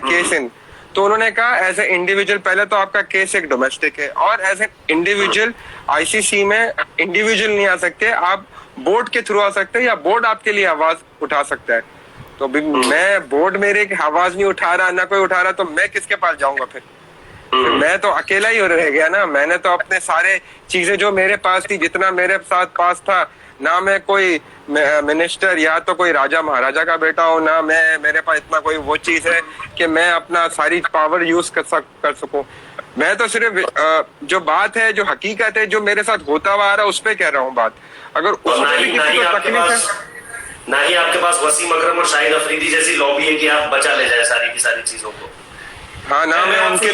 S2: case in. तो उन्होंने कहा एज ए इंडिविजुअल, पहले तो आपका केस एक डोमेस्टिक है, और एज ए इंडिविजुअल आईसीसी में इंडिविजुअल नहीं आ सकते, आप बोर्ड के थ्रू आ सकते हैं, या बोर्ड आपके लिए आवाज उठा सकता है। तो अभी मैं बोर्ड मेरे आवाज नहीं उठा रहा, ना कोई उठा रहा, तो मैं किसके पास जाऊंगा फिर मैं तो अकेला ही रह गया ना। मैंने तो अपने सारे चीजें जो मेरे पास थी, जितना मेरे साथ पास था, ना मैं कोई मिनिस्टर या तो कोई राजा महाराजा का बेटा हूँ, ना मैं मेरे पास इतना कोई वो चीज है कि मैं अपना सारी पावर यूज कर सकूं। मैं तो सिर्फ जो बात है, जो हकीकत है, जो मेरे साथ होता हुआ आ रहा है, उस पर कह रहा हूँ बात। अगर उसमें भी किसी को तकलीफ है,
S1: ना ही आपके पास वसीम अकरम और शाहिद अफरीदी जैसी लॉबी है कि आप बचा ले जाए सारी की सारी चीजों को।
S2: हाँ ना, मैं उनके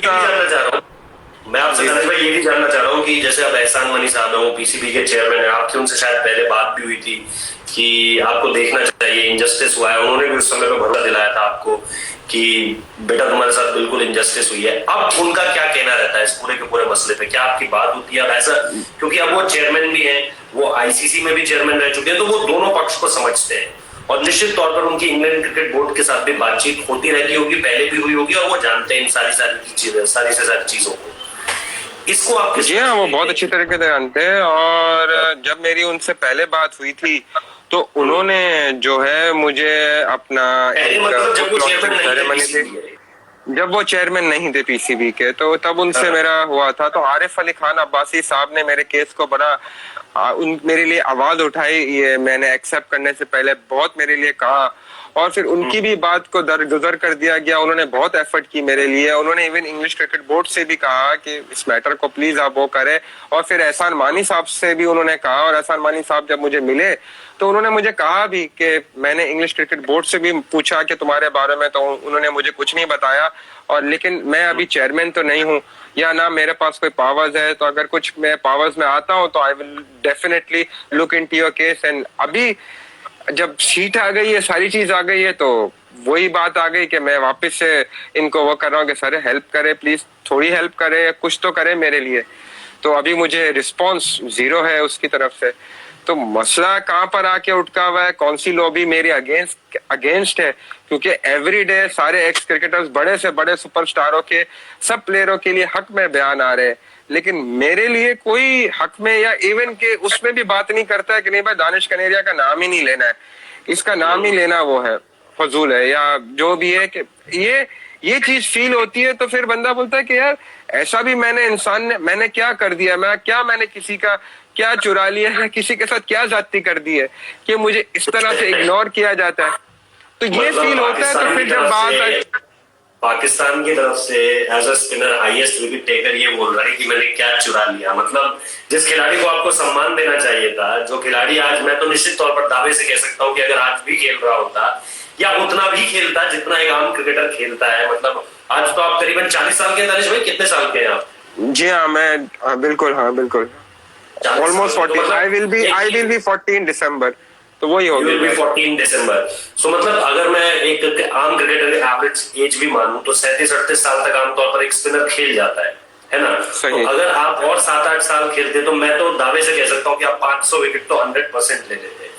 S1: मैं आपसे धनेश भाई ये भी जानना चाह रहा हूँ कि जैसे अब एहसान मनी साहब है, वो पीसीबी के चेयरमैन है, आपकी उनसे शायद पहले बात भी हुई थी कि आपको देखना चाहिए, इंजस्टिस हुआ है। उन्होंने भी उस समय पे भरोसा दिलाया था आपको कि बेटा तुम्हारे साथ बिल्कुल इंजस्टिस हुई है। अब उनका क्या कहना रहता है इस पूरे के पूरे मसले पे? क्या आपकी बात होती है ऐसा? क्योंकि अब वो चेयरमैन भी है, वो आईसीसी में भी चेयरमैन रह चुके हैं, तो वो दोनों पक्ष को समझते हैं, और निश्चित तौर पर उनकी इंग्लैंड क्रिकेट बोर्ड के साथ भी बातचीत होती रहती होगी, पहले भी हुई होगी, और वो जानते हैं इन सारी सारी चीजों को। इसको आप
S2: जी हाँ, वो बहुत अच्छी तरीके से जानते हैं। और जब मेरी उनसे पहले बात हुई थी तो उन्होंने जो है मुझे अपना जब वो चेयरमैन नहीं थे पीसीबी के, तो तब उनसे मेरा हुआ था। तो आरिफ अली खान अब्बासी साहब ने मेरे केस को बड़ा मेरे लिए आवाज उठाई, ये मैंने एक्सेप्ट करने से पहले बहुत मेरे लिए कहा, और फिर उनकी भी बात को दरगुजर कर दिया गया। उन्होंने बहुत एफर्ट की मेरे लिए। उन्होंने इवन इंग्लिश क्रिकेट बोर्ड से भी कहा कि इस मैटर को प्लीज आप वो करें, और फिर एहसान मानी साहब से भी उन्होंने कहा। और एहसान मानी साहब जब मुझे मिले तो उन्होंने मुझे कहा भी कि मैंने इंग्लिश क्रिकेट बोर्ड से भी पूछा कि तुम्हारे बारे में, तो उन्होंने मुझे कुछ नहीं बताया, और लेकिन मैं अभी चेयरमैन तो नहीं हूँ, या ना मेरे पास कोई पावर्स है, तो अगर कुछ मैं पावर्स में आता हूँ तो I will definitely look into your case. And अभी जब सीट आ गई है, सारी चीज आ गई है, तो वही बात आ गई कि मैं वापस से इनको वो कर रहा हूँ कि सर हेल्प करे, प्लीज थोड़ी हेल्प करे, कुछ तो करे मेरे लिए। तो अभी मुझे रिस्पॉन्स 0 है उसकी तरफ से। तो मसला कहाँ पर आके उठका हुआ है, कौन सी लॉबी मेरे अगेंस्ट है? क्योंकि एवरी डे सारे एक्स क्रिकेटर्स, बड़े से बड़े सुपरस्टारों के, सब प्लेयरों के लिए हक में बयान आ रहे हैं, लेकिन मेरे लिए कोई हक में या इवन के उसमें भी बात नहीं करता है कि नहीं भाई दानिश कनेरिया का नाम ही नहीं लेना है, इसका नाम ही लेना वो है फजूल है, या जो भी है कि ये चीज फील होती है। तो फिर बंदा बोलता है कि यार ऐसा भी मैंने क्या कर दिया, मैंने किसी का क्या चुरा लिया है, किसी के साथ क्या जाती कर दी है कि मुझे इस तरह से इग्नोर किया जाता है। तो ये फील होता है। तो फिर जब बात
S1: पाकिस्तान की तरफ से as a spinner highest wicket taker ये बोल रहा है कि मैंने क्या चुरा लिया, मतलब जिस खिलाड़ी को आपको सम्मान देना चाहिए था, जो खिलाड़ी आज मैं तो निश्चित तौर पर दावे से कह सकता हूं कि अगर आज भी खेल रहा होता या उतना भी खेलता जितना एक आम क्रिकेटर खेलता है, मतलब आज तो आप करीबन 40 साल के। दानिश भाई कितने साल के हैं आप?
S2: जी हाँ, मैं बिल्कुल ऑलमोस्ट 40। आई विल बी 40 इन दिसंबर, तो वही हो गया
S1: 14 दिसंबर। सो मतलब अगर मैं एक आम क्रिकेटर एवरेज एज भी मानूं तो 37-38 साल तक आमतौर पर एक स्पिनर खेल जाता है ना? तो अगर आप और 7-8 साल खेलते तो मैं तो दावे से कह सकता हूं कि आप 500 विकेट तो 100% ले लेते।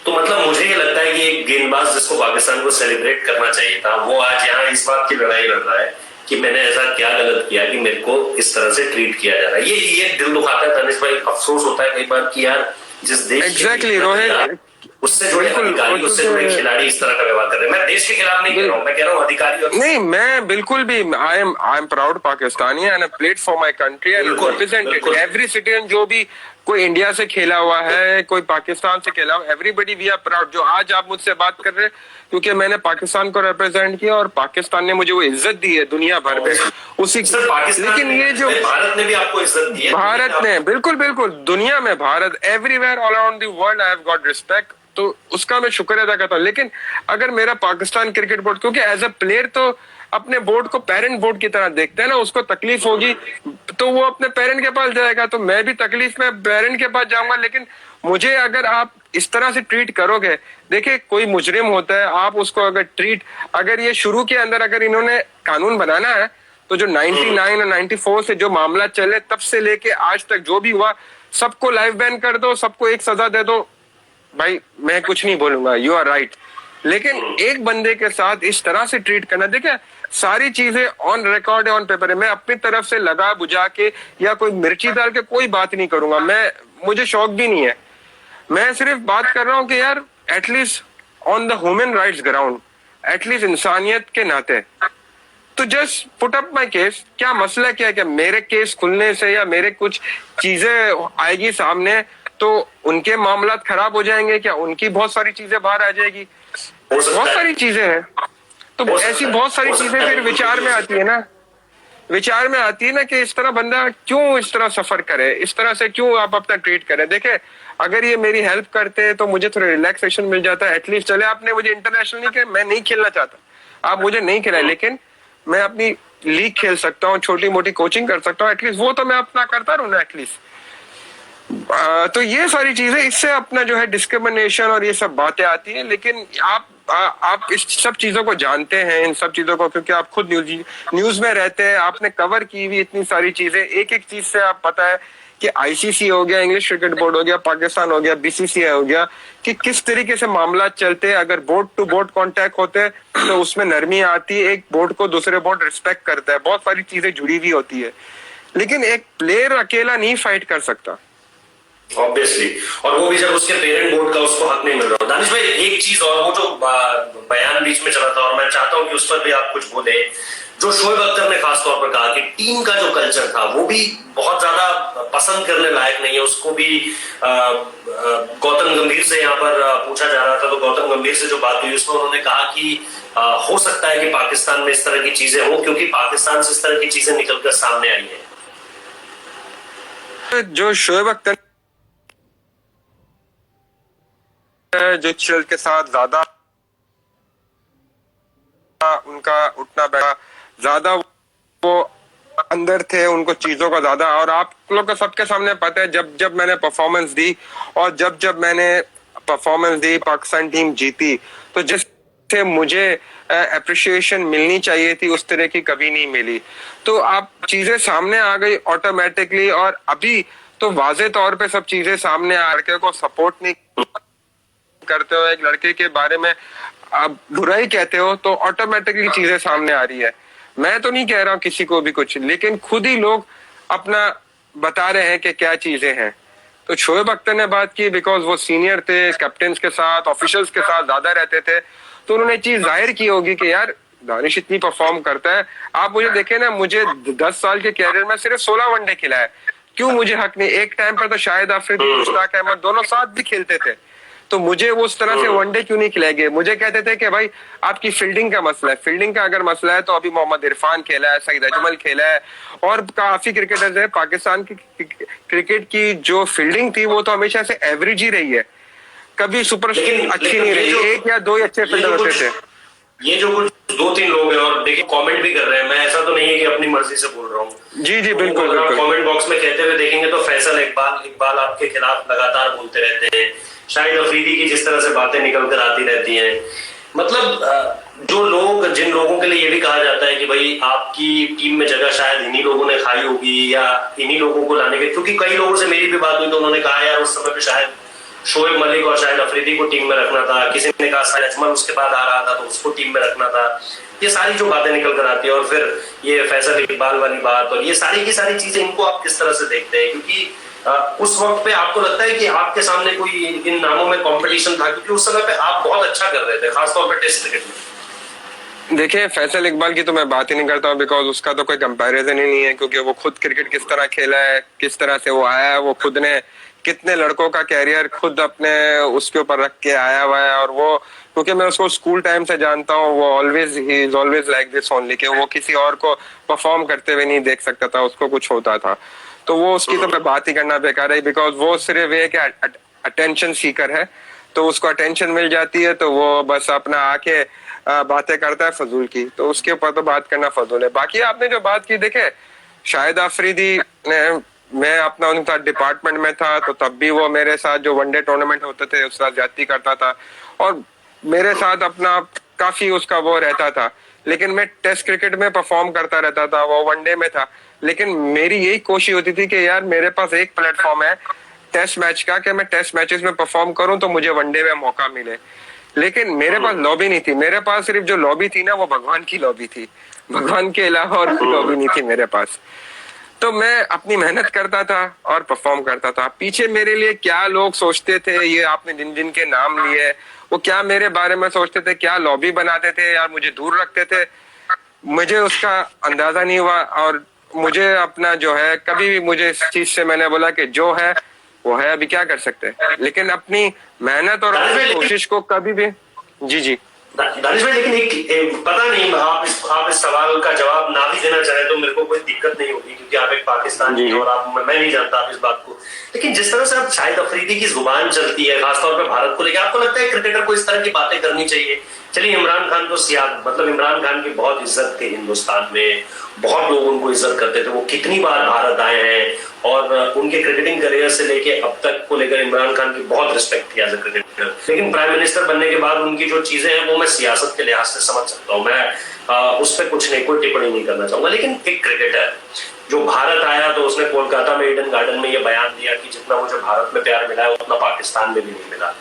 S1: तो मतलब मुझे ये लगता है कि एक गेंदबाज जिसको पाकिस्तान को सेलिब्रेट करना चाहिए था, वो आज यहाँ इस बात की लड़ाई लड़ रहा है कि मैंने ऐसा क्या गलत किया कि मेरे को इस तरह से ट्रीट किया जा रहा है। ये दिल दुखाता है दानिश भाई, अफसोस होता है कई बार कि यार जिस देश
S2: एग्जैक्टली रोहित,
S1: उससे जुड़े अधिकारी, उससे जुड़े खिलाड़ी इस तरह का व्यवहार कर रहे हैं। मैं देश के खिलाफ नहीं कह रहा हूँ, मैं कह रहा हूँ अधिकारी
S2: नहीं, मैं बिल्कुल भी I am proud Pakistani and I played for my country and represented every citizen. जो भी कोई इंडिया से खेला हुआ है, कोई पाकिस्तान से खेला हुआ, एवरीबडी वी आर प्राउड। जो आज आप मुझसे बात कर रहे हैं क्योंकि मैंने पाकिस्तान को रिप्रेजेंट किया और पाकिस्तान ने मुझे वो इज्जत दी है दुनिया भर में उसी। लेकिन ये जो
S1: भारत ने भी आपको इज्जत दी है,
S2: भारत ने बिल्कुल दुनिया में, Bharat everywhere all around the world I have got respect, तो उसका मैं शुक्र अदा करता हूँ। लेकिन अगर मेरा पाकिस्तान क्रिकेट बोर्ड, क्योंकि एज अ प्लेयर तो अपने बोर्ड को पेरेंट बोर्ड की तरह देखते हैं ना, उसको तकलीफ होगी तो वो अपने पेरेंट के पास जाएगा, तो मैं भी तकलीफ में पेरेंट के पास जाऊंगा। लेकिन मुझे अगर आप इस तरह से ट्रीट करोगे, देखिए कोई मुजरिम होता है, आप उसको अगर ये शुरू के अंदर अगर इन्होंने कानून बनाना है तो जो 99 और 94 से जो मामला चले तब से लेके आज तक जो भी हुआ, सबको लाइफ बैन कर दो, सबको एक सजा दे दो, भाई मैं कुछ नहीं बोलूंगा, यू आर राइट। लेकिन एक बंदे के साथ इस तरह से ट्रीट करना, देखिए सारी चीजें ऑन रिकॉर्ड है, ऑन पेपर है। मैं अपनी तरफ से लगा बुझा के या कोई मिर्ची डाल के कोई बात नहीं करूंगा, मुझे शौक भी नहीं है। मैं सिर्फ बात कर रहा हूं कि यार at least on the human rights ground, at least इंसानियत के नाते, तो just put up my case. क्या मसला क्या है? क्या मेरे केस खुलने से या मेरे कुछ चीजें आएगी सामने तो उनके मामलात खराब हो जाएंगे? क्या उनकी बहुत सारी चीजें बाहर आ जाएगी? बहुत सारी चीजें हैं, तो ऐसी बहुत सारी चीजें फिर विचार में आती है ना, विचार में आती है ना कि इस तरह बंदा क्यों इस तरह सफर करे, इस तरह से क्यों आप अपना ट्रीट करें। देखे अगर ये मेरी हेल्प करते तो मुझे थोड़ा रिलैक्सेशन मिल जाता, एटलीस्ट चले आपने मुझे इंटरनेशनल नहीं किया, मैं नहीं खेलना चाहता, आप मुझे नहीं खिलाए, लेकिन मैं अपनी लीग खेल सकता हूँ, छोटी मोटी कोचिंग कर सकता हूँ, एटलीस्ट वो तो मैं अपना करता रहूं ना एटलीस्ट। तो ये सारी चीजें, इससे अपना जो है डिस्क्रिमिनेशन और ये सब बातें आती हैं। लेकिन आप इस सब चीजों को जानते हैं, इन सब चीजों को, क्योंकि आप खुद न्यूज में रहते हैं, आपने कवर की हुई इतनी सारी चीजें, एक एक चीज से आप पता है कि आईसीसी हो गया, इंग्लिश क्रिकेट बोर्ड हो गया, पाकिस्तान हो गया, बीसीसीआई हो गया, कि किस तरीके से मामला चलते हैं। अगर बोर्ड टू बोर्ड कांटेक्ट होते हैं तो उसमें नरमी आती है, एक बोर्ड को दूसरे बोर्ड रिस्पेक्ट करता है, बहुत सारी चीजें जुड़ी हुई होती है। लेकिन एक प्लेयर अकेला नहीं फाइट कर सकता,
S1: ऑब्वियसली, और वो भी जब उसके पेरेंट बोर्ड का उसको हक नहीं मिल रहा। दानिश भाई एक चीज और, वो जो बयान बीच में चला था और मैं चाहता हूं कि उस पर भी आप कुछ बोले, जो शोएब अख्तर ने खास तौर पर कहा कि टीम का जो कल्चर था वो भी बहुत ज्यादा पसंद करने लायक नहीं है। उसको भी गौतम गंभीर से यहाँ पर पूछा जा रहा था, तो गौतम गंभीर से जो बात हुई उसमें उन्होंने कहा कि हो सकता है कि पाकिस्तान में इस तरह की चीजें हो क्योंकि पाकिस्तान से इस तरह की चीजें निकलकर सामने आई है।
S2: जो शोएब अख्तर जो चिल के साथ ज्यादा उनका उठना बैठा, ज्यादा वो अंदर थे, उनको चीजों का ज्यादा, और आप लोग को सबके सामने पता है जब जब मैंने परफॉर्मेंस दी और जब जब मैंने परफॉर्मेंस दी पाकिस्तान टीम जीती, तो जिससे मुझे अप्रिशिएशन मिलनी चाहिए थी उस तरह की कभी नहीं मिली। तो आप चीजें सामने आ गई ऑटोमेटिकली, और अभी तो वाजे तौर पे सब चीजें सामने आ, लड़के को सपोर्ट नहीं करते हो, एक लड़के के बारे में आप बुराई कहते हो, तो ऑटोमेटिकली चीजें सामने आ रही है। मैं तो नहीं कह रहा हूं किसी को भी कुछ, लेकिन खुद ही लोग अपना बता रहे हैं कि क्या चीजें हैं। तो शोएब अख्तर ने बात की बिकॉज वो सीनियर थे, कैप्टन के साथ, ऑफिशियल्स के साथ ज्यादा रहते थे, तो उन्होंने चीज जाहिर की होगी कि यार दानिश इतनी परफॉर्म करता है। आप मुझे देखे ना, मुझे 10 साल के कैरियर में सिर्फ 16 वनडे खिला है, क्यों मुझे हक नहीं? एक टाइम पर तो शाहिद अफरीदी, मुश्ताक अहमद दोनों साथ भी खेलते थे, तो मुझे उस तरह से वनडे क्यों नहीं खिलाए गए? मुझे कहते थे कि भाई आपकी फील्डिंग का मसला है, फील्डिंग का अगर मसला है तो अभी मोहम्मद इरफान खेला है, सईद अजमल खेला है, और काफी क्रिकेटर्स है। पाकिस्तान की क्रिकेट की जो फील्डिंग थी वो तो हमेशा से एवरेज ही रही है, कभी सुपर अच्छी नहीं रही, एक या दो ही अच्छे फील्डर होते थे।
S1: ये जो कुछ 2-3 लोग हैं, और देखिए कमेंट भी कर रहे हैं, मैं ऐसा तो नहीं है कि अपनी मर्जी से बोल रहा हूँ।
S2: जी जी बिल्कुल बिल्कुल।
S1: कमेंट बॉक्स में कहते हुए देखेंगे तो फैसल इकबाल आपके खिलाफ लगातार बोलते रहते हैं, शाहिद अफरीदी की जिस तरह से बातें निकल कर आती रहती हैं, मतलब जिन लोगों के लिए ये भी कहा जाता है कि भाई आपकी टीम में जगह शायद इन्हीं लोगों ने खाई होगी या इन्हीं लोगों को लाने के, क्योंकि कई लोगों से मेरी भी बात हुई तो उन्होंने कहा यार उस समय पे शायद शोएब मलिक और शाहिद अफरीदी को टीम में रखना था, किसी ने कहा शायद अजमल उसके बाद आ रहा था तो उसको टीम में रखना था। ये सारी जो बातें निकल कर आती है, और फिर ये फैसल इकबाल वाली बात, और ये सारी की सारी चीजें, इनको आप किस तरह से देखते हैं? क्योंकि उस वक्त पे आपको लगता है कि आपके सामने कोई इन नामों में कंपटीशन था, क्योंकि उस समय पे आप बहुत अच्छा कर रहे थे, खासतौर पर टेस्ट क्रिकेट में।
S2: देखिए फैसल इकबाल की तो मैं बात ही नहीं करता हूँ, बिकॉज उसका तो कोई कंपैरिजन ही नहीं है, क्योंकि वो खुद क्रिकेट किस तरह खेला है, किस तरह से वो आया है, वो खुद ने कितने लड़कों का कैरियर खुद अपने उसके ऊपर रख के आया हुआ है। और वो, क्योंकि मैं उसको स्कूल टाइम से जानता हूँ, वो he is always like this only, कि वो किसी और को परफॉर्म करते हुए नहीं देख सकता था, उसको कुछ होता था। तो वो उसकी तो मैं बात ही करना बेकार है, बिकॉज वो सिर्फ ये कि अटेंशन सीकर है, तो उसको अटेंशन मिल जाती है तो वो बस अपना आके बातें करता है फजूल की, तो उसके ऊपर तो बात करना फजूल है। बाकी आपने जो बात की, देखे शाहिद अफरीदी ने, मैं अपना उनके साथ डिपार्टमेंट में था तो तब भी वो मेरे साथ जो वनडे टूर्नामेंट होते थे उसका ज्यादती करता था, और मेरे साथ अपना काफी उसका वो रहता था। लेकिन मैं टेस्ट क्रिकेट में परफॉर्म करता रहता था, वो वनडे में था। लेकिन मेरी यही कोशिश होती थी कि यार मेरे पास एक प्लेटफॉर्म है टेस्ट मैच का, कि मैं टेस्ट मैचेस में परफॉर्म करूं तो मुझे वनडे में मौका मिले। लेकिन मेरे पास लॉबी नहीं थी, मेरे पास सिर्फ जो लॉबी थी ना वो भगवान की लॉबी थी, भगवान के अलावा और कोई लॉबी नहीं थी मेरे पास। तो मैं अपनी मेहनत करता था और परफॉर्म करता था। पीछे मेरे लिए क्या लोग सोचते थे, ये आपने जिन जिन के नाम लिए, वो क्या मेरे बारे में सोचते थे, क्या लॉबी बनाते थे या मुझे दूर रखते थे, मुझे उसका अंदाजा नहीं हुआ। और मुझे अपना जो है, कभी भी मुझे इस चीज से मैंने बोला कि जो है वो है, अभी क्या कर सकते हैं। लेकिन अपनी मेहनत और अपनी कोशिश को कभी भी जी जी
S1: दानिश भाई, लेकिन पता नहीं, आप इस सवाल का जवाब ना भी देना चाहे तो मेरे को कोई दिक्कत नहीं होगी, क्योंकि आप एक पाकिस्तानी हैं और आप, मैं नहीं जानता आप इस बात को। लेकिन जिस तरह से आप शाहिद अफरीदी की जुबान चलती है खासतौर पे भारत को लेकर, आपको लगता है क्रिकेटर को इस तरह की बातें करनी चाहिए? चलिए, इमरान खान तो मतलब इमरान खान की बहुत इज्जत थी हिंदुस्तान में, बहुत लोग उनको इज्जत करते थे, वो कितनी बार भारत आए हैं और उनके क्रिकेटिंग करियर से लेके अब तक को लेकर इमरान खान की बहुत रिस्पेक्ट थी एज अ क्रिकेटर। लेकिन प्राइम मिनिस्टर बनने के बाद उनकी जो चीजें हैं वो मैं सियासत के लिहाज से समझ सकता हूँ, मैं उस पर कुछ नहीं, कोई टिप्पणी नहीं करना चाहूंगा। लेकिन एक क्रिकेटर जो भारत आया तो उसने कोलकाता में ईडन गार्डन में ये बयान दिया कि जितना मुझे भारत में प्यार मिला है उतना पाकिस्तान में भी नहीं मिला।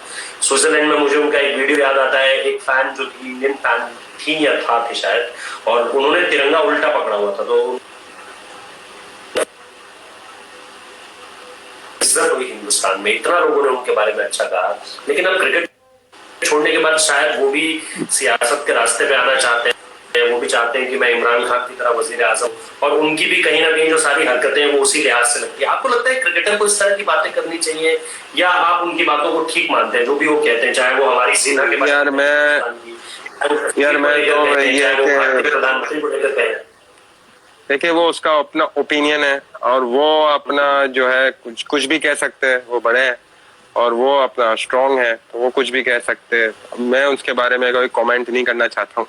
S1: स्विट्जरलैंड में मुझे उनका एक वीडियो याद आता है, एक फैन जो थी, इंडियन फैन थी या थी शायद, और उन्होंने तिरंगा उल्टा पकड़ा हुआ था, तो इज्जत हुई हिंदुस्तान में, इतना लोगों ने उनके बारे में अच्छा कहा। लेकिन अब क्रिकेट छोड़ने के बाद शायद वो भी सियासत के रास्ते पे आना चाहते हैं, वो भी चाहते हैं कि मैं इमरान खान की तरह वजीर आजम, और उनकी भी कहीं ना कहीं जो सारी हरकतें हैं वो उसी लिहाज से लगती है। आपको लगता है क्रिकेटर को इस तरह की बातें करनी चाहिए, या आप उनकी बातों को ठीक मानते हैं, जो भी वो कहते हैं, चाहे वो हमारी सेना के बारे में, प्रधानमंत्री को लेकर कहें?
S2: देखिए, वो उसका अपना ओपिनियन है और वो अपना जो है कुछ भी कह सकते हैं, वो बड़े हैं और वो अपना स्ट्रांग है, तो वो कुछ भी कह सकते हैं। मैं उसके बारे में कोई कमेंट नहीं करना चाहता हूँ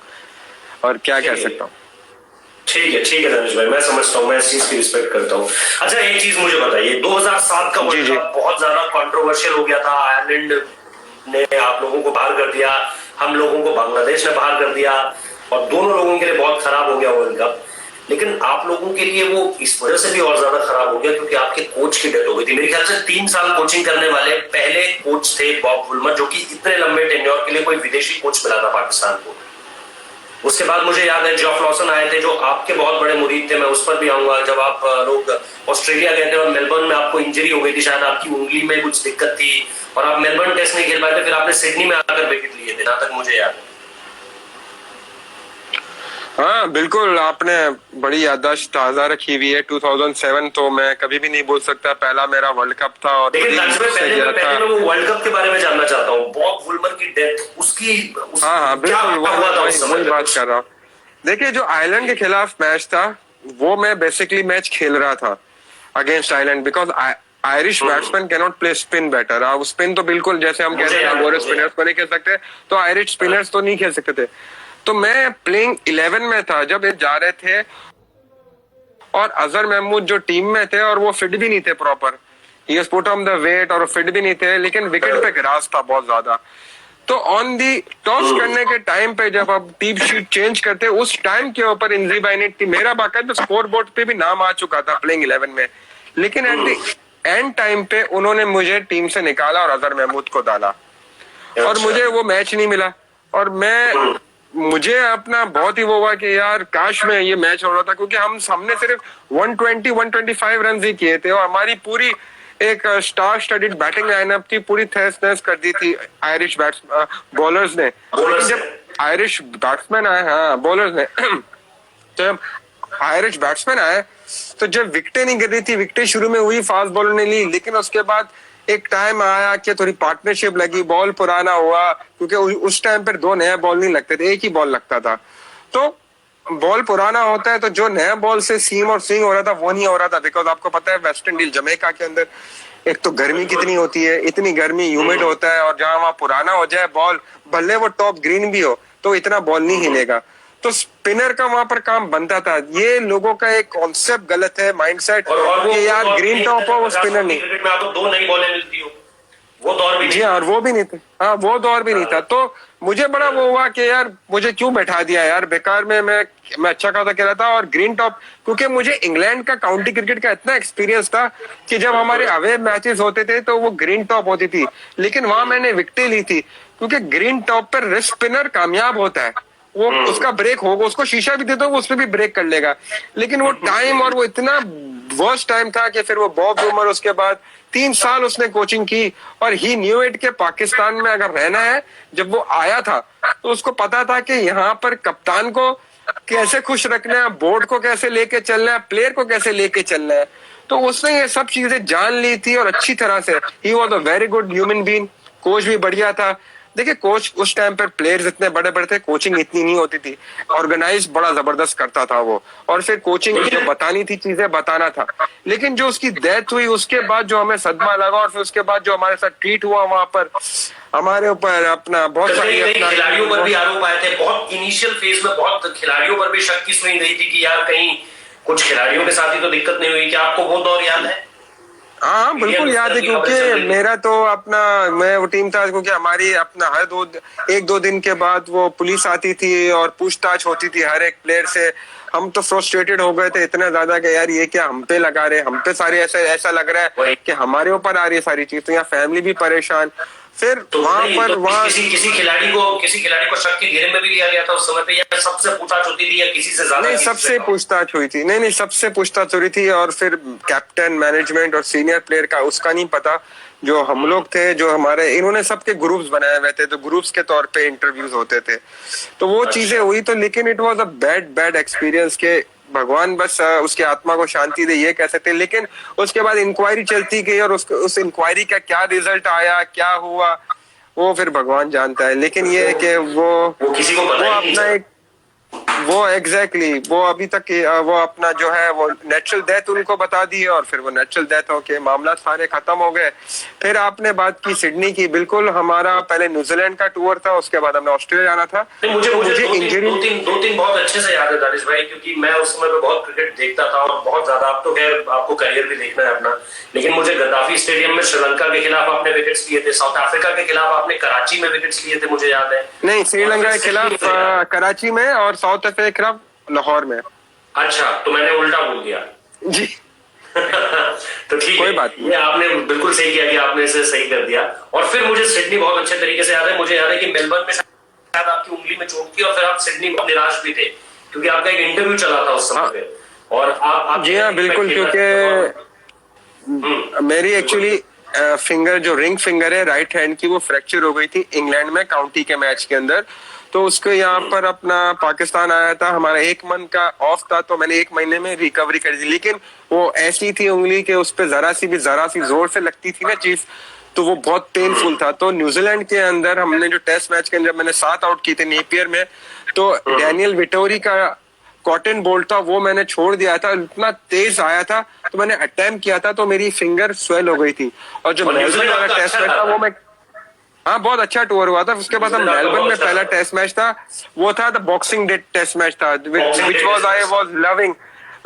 S2: और क्या कह सकता हूँ।
S1: ठीक है दानिश भाई, मैं समझता हूँ, मैं इस चीज की रिस्पेक्ट करता हूँ। अच्छा, एक चीज मुझे बताइए, 2007 का वर्ल्ड कप बहुत ज्यादा कंट्रोवर्शियल हो गया था। आयरलैंड ने आप लोगों को बाहर कर दिया, हम लोगों को बांग्लादेश ने बाहर कर दिया, और दोनों लोगों के लिए बहुत खराब हो गया वर्ल्ड कप। लेकिन आप लोगों के लिए वो इस वजह से भी और ज्यादा खराब हो गया क्योंकि आपके कोच की डेथ हो गई थी। मेरे ख्याल से 3 साल कोचिंग करने वाले पहले कोच थे बॉब वुलमर, जो कि इतने लंबे टेन्योर के लिए कोई विदेशी कोच मिला था पाकिस्तान को। उसके बाद मुझे याद है जॉफ लॉसन आए थे, जो आपके बहुत बड़े मुरीद थे, मैं उस पर भी आऊंगा। जब आप लोग ऑस्ट्रेलिया गए थे और मेलबर्न में आपको इंजरी हो गई थी, शायद आपकी उंगली में कुछ दिक्कत थी और आप मेलबर्न टेस्ट नहीं खेल पाए थे, फिर आपने सिडनी में आकर विकेट लिए थे, जहां तक मुझे याद है।
S2: हाँ बिल्कुल, आपने बड़ी याददाश्त ताजा रखी हुई है। 2007 तो मैं कभी भी नहीं भूल सकता, पहला मेरा वर्ल्ड कप था। और
S1: लेकिन पहले मैं वो वर्ल्ड कप के बारे में जानना चाहता हूँ, बॉब वुलमर की डेथ,
S2: हाँ बिल्कुल, वही बात कर रहा हूँ। देखिए, जो आयरलैंड के खिलाफ मैच था वो मैं बेसिकली मैच खेल रहा था against Ireland, because Irish batsman can not play spin better. अब स्पिन तो बिल्कुल, जैसे हम कहते हैं गोरे स्पिनर्स को नहीं खेल सकते, तो आयरिश स्पिनर्स तो नहीं खेल सकते थे। तो मैं प्लेइंग 11 में था जब ये जा रहे थे, और अजहर महमूद जो टीम में थे और वो फिट भी नहीं थे प्रॉपर, ये पुट ऑन द वेट और फिट भी नहीं थे, लेकिन विकेट पे ग्रास था बहुत ज्यादा। तो ऑन दी टॉस करने के टाइम पे जब आप टीम शीट चेंज करते, उस टाइम के ऊपर इंजरी बाइनेट थी, मेरा बाकायदा स्कोर बोर्ड पे भी नाम आ चुका था प्लेइंग 11 में। लेकिन एट द एंड टाइम पे उन्होंने मुझे टीम से निकाला और अजहर महमूद को डाला, और मुझे वो मैच नहीं मिला। और मुझे अपना बहुत ही वो हुआ कि यार काश में ये मैच हो रहा था, क्योंकि हमने सिर्फ 120-125 रन ही किए थे और हमारी पूरी एक स्टार स्टडीड बैटिंग लाइनअप थी, पूरी तहस नहस कर दी थी आयरिश बॉलर्स ने। लेकिन जब आयरिश बैट्समैन आए, हाँ बॉलर्स ने जब आयरिश बैट्समैन आए तो जब विकेटें नहीं गिर रही थी, विकेटें शुरू में हुई, फास्ट बॉलर ने ली, लेकिन उसके बाद एक टाइम आया कि थोड़ी पार्टनरशिप लगी, बॉल पुराना हुआ, क्योंकि उस टाइम पर 2 नया बॉल नहीं लगते थे, एक ही बॉल लगता था। तो बॉल पुराना होता है, तो जो नया बॉल से सीम और स्विंग हो रहा था वो नहीं हो रहा था, बिकॉज आपको पता है वेस्ट इंडीज जमैका के अंदर एक तो गर्मी कितनी होती है, इतनी गर्मी, ह्यूमिड होता है, और जहां वहां पुराना हो जाए बॉल, भले वो टॉप ग्रीन भी हो, तो इतना बॉल नहीं हिलेगा। तो स्पिनर का वहां पर काम बनता था। ये लोगों का एक कॉन्सेप्ट गलत है, माइंडसेट, कि यार ग्रीन टॉप हो वो स्पिनर नहीं।
S1: क्रिकेट में आपको 2 नई बॉलें मिलती हो, वो दौर भी भी
S2: जी
S1: नहीं।
S2: हाँ, और वो भी नहीं था। हाँ, वो दौर भी नहीं था। तो मुझे बड़ा वो हुआ कि यार मुझे क्यों बैठा दिया यार बेकार में। मैं अच्छा खासा खेला था और ग्रीन टॉप, क्योंकि मुझे इंग्लैंड का काउंटी क्रिकेट का इतना एक्सपीरियंस था कि जब हमारे अवे मैचेस होते थे तो वो ग्रीन टॉप होती थी, लेकिन वहां मैंने विकेटें ली थी, क्योंकि ग्रीन टॉप पर रिस्ट स्पिनर कामयाब होता है। वो उसका ब्रेक होगा, उसको शीशा भी दे दो वो उसमें भी ब्रेक कर लेगा। लेकिन वो टाइम और वो इतना वर्स्ट टाइम था कि फिर वो बॉब वुमर, उसके बाद 3 साल उसने कोचिंग की और ही न्यू इट के पाकिस्तान में अगर रहना है। जब वो आया था तो उसको पता था कि यहाँ पर कप्तान को कैसे खुश रखना है, बोर्ड को कैसे लेके चलना है, प्लेयर को कैसे लेके चलना है। तो उसने ये सब चीजें जान ली थी और अच्छी तरह से। He was a very good human being. Coach भी बढ़िया था। देखिए कोच उस टाइम पर प्लेयर्स इतने बड़े बड़े थे, कोचिंग इतनी नहीं होती थी, ऑर्गेनाइज बड़ा जबरदस्त करता था वो। और फिर कोचिंग जो बतानी थी चीजें बताना था। लेकिन जो उसकी डेथ हुई उसके बाद जो हमें सदमा लगा और फिर उसके बाद जो हमारे साथ ट्रीट हुआ वहां पर, हमारे ऊपर अपना बहुत सारी
S1: कई
S2: अपना
S1: खिलाड़ियों पर भी आरोप आए थे, बहुत इनिशियल फेज में बहुत खिलाड़ियों पर भी शक की सुई गई थी कि यार कहीं कुछ खिलाड़ियों के साथ ही तो दिक्कत नहीं हुई। क्या आपको वो दौर याद है?
S2: हाँ
S1: मीडिया
S2: बिल्कुल
S1: में इस
S2: याद
S1: तरह
S2: है,
S1: की खबरें चल
S2: क्योंकि
S1: रही थी।
S2: मेरा तो अपना मैं वो टीम था, क्योंकि हमारी अपना हर 1-2 दिन के बाद वो पुलिस आती थी और पूछताछ होती थी हर एक प्लेयर से। हम तो फ्रस्ट्रेटेड हो गए थे इतना ज्यादा कि यार ये क्या हम पे लगा रहे, हम पे सारे ऐसा ऐसा लग रहा है
S1: वही
S2: कि हमारे ऊपर आ रही है सारी चीज। तो यहाँ फैमिली भी परेशान। फिर
S1: तो
S2: वहां
S1: नहीं
S2: पर
S1: तो
S2: वहां
S1: किसी खिलाड़ी को शक के घेरे में भी लिया गया था उस समय पे, या सबसे पूछताछ होती थी या किसी से ज्यादा
S2: नहीं,
S1: किसी से
S2: सबसे
S1: कम?
S2: पूछताछ हुई थी। नहीं नहीं, सबसे पूछताछ हो रही थी। और फिर कैप्टन, मैनेजमेंट और सीनियर प्लेयर का उसका नहीं पता। जो हम लोग थे, जो हमारे इन्होंने सबके ग्रुप्स बनाए हुए थे, तो ग्रुप्स के तौर पे इंटरव्यूज होते थे। तो वो चीजें
S1: अच्छा।
S2: हुई। तो लेकिन it was a bad bad experience के भगवान बस उसके आत्मा को शांति दे, ये कह सकते हैं। लेकिन उसके बाद इंक्वायरी चलती गई और उस इंक्वायरी का क्या रिजल्ट आया, क्या हुआ, वो फिर भगवान जानता है। लेकिन ये है कि
S1: वो किसी को पता
S2: वो
S1: ही नहीं
S2: अपना
S1: चला।
S2: एक वो एग्जैक्टली वो अभी तक वो अपना जो है वो नेचुरल डेथ उनको बता दी और फिर वो नेचुरल डेथ होके मामला सारे खत्म हो गए। फिर आपने बात की सिडनी की, बिल्कुल हमारा पहले न्यूजीलैंड का टूर था, उसके बाद हमने ऑस्ट्रेलिया जाना था।
S1: नहीं, मुझे
S2: तो
S1: मुझे
S2: मुझे इंजरी
S1: दो तीन बहुत अच्छे से याद है दानिश भाई, क्योंकि मैं उस समय पे बहुत क्रिकेट देखता था और बहुत ज्यादा। अब तो खैर आपको करियर भी देखना है अपना, लेकिन मुझे गद्दाफी स्टेडियम में श्रीलंका के खिलाफ आपने विकेट्स लिए थे, साउथ अफ्रीका के खिलाफ आपने कराची में विकेट्स लिए थे, मुझे याद है।
S2: नहीं,
S1: और
S2: श्रीलंका
S1: फिर
S2: के
S1: सिडनी
S2: खिलाफ
S1: में याद है।
S2: कराची में और साउथ अफ्रीका के खिलाफ लाहौर में।
S1: अच्छा, तो मैंने उल्टा बोल दिया।
S2: जी
S1: तो ठीक है,
S2: कोई बात नहीं।
S1: ये आपने बिल्कुल सही किया कि आपने इसे सही कर दिया। और फिर मुझे सिडनी बहुत अच्छे तरीके से याद है। मुझे याद है कि मेलबर्न में शायद आपकी उंगली में चोट थी और फिर आप सिडनी में निराश भी थे, क्योंकि आपका एक इंटरव्यू चला था उस समय
S2: हाँ
S1: पे। और आप
S2: जी हाँ बिल्कुल, क्योंकि
S1: हम्म,
S2: मेरी
S1: बिल्कुल।
S2: एक्चुअली फिंगर, जो रिंग फिंगर है राइट हैंड की, वो फ्रैक्चर हो गई थी इंग्लैंड में काउंटी के मैच के अंदर। तो उसको यहाँ पर अपना पाकिस्तान आया था, हमारा 1 मंथ का ऑफ था, तो मैंने 1 महीने में रिकवरी कर दी। लेकिन वो ऐसी थी उंगली के उस पर जरा सी जोर से लगती थी ना चीज, तो वो बहुत पेनफुल था। तो न्यूजीलैंड के अंदर हमने जो टेस्ट मैच के अंदर मैंने 7 आउट किए थे नेपियर में, तो डैनियल विटोरी का कॉटन बोल्ट था, वो मैंने छोड़ दिया था। इतना तेज आया था तो मैंने अटेम्प्ट किया था, तो मेरी फिंगर स्वेल हो गई थी। और जो
S1: और
S2: मेलबर्न
S1: न्यूजीलैंड
S2: वाला
S1: आपका
S2: टेस्ट
S1: अच्छा
S2: मैच था
S1: था।
S2: वो मैं, हाँ बहुत अच्छा टूर हुआ था। उसके बाद हम
S1: न्यूजीलैंड आपका
S2: मेलबर्न
S1: बहुत
S2: में
S1: अच्छा
S2: पहला
S1: था।
S2: टेस्ट मैच था, वो था the boxing day test match था,
S1: boxing
S2: which
S1: day
S2: was
S1: test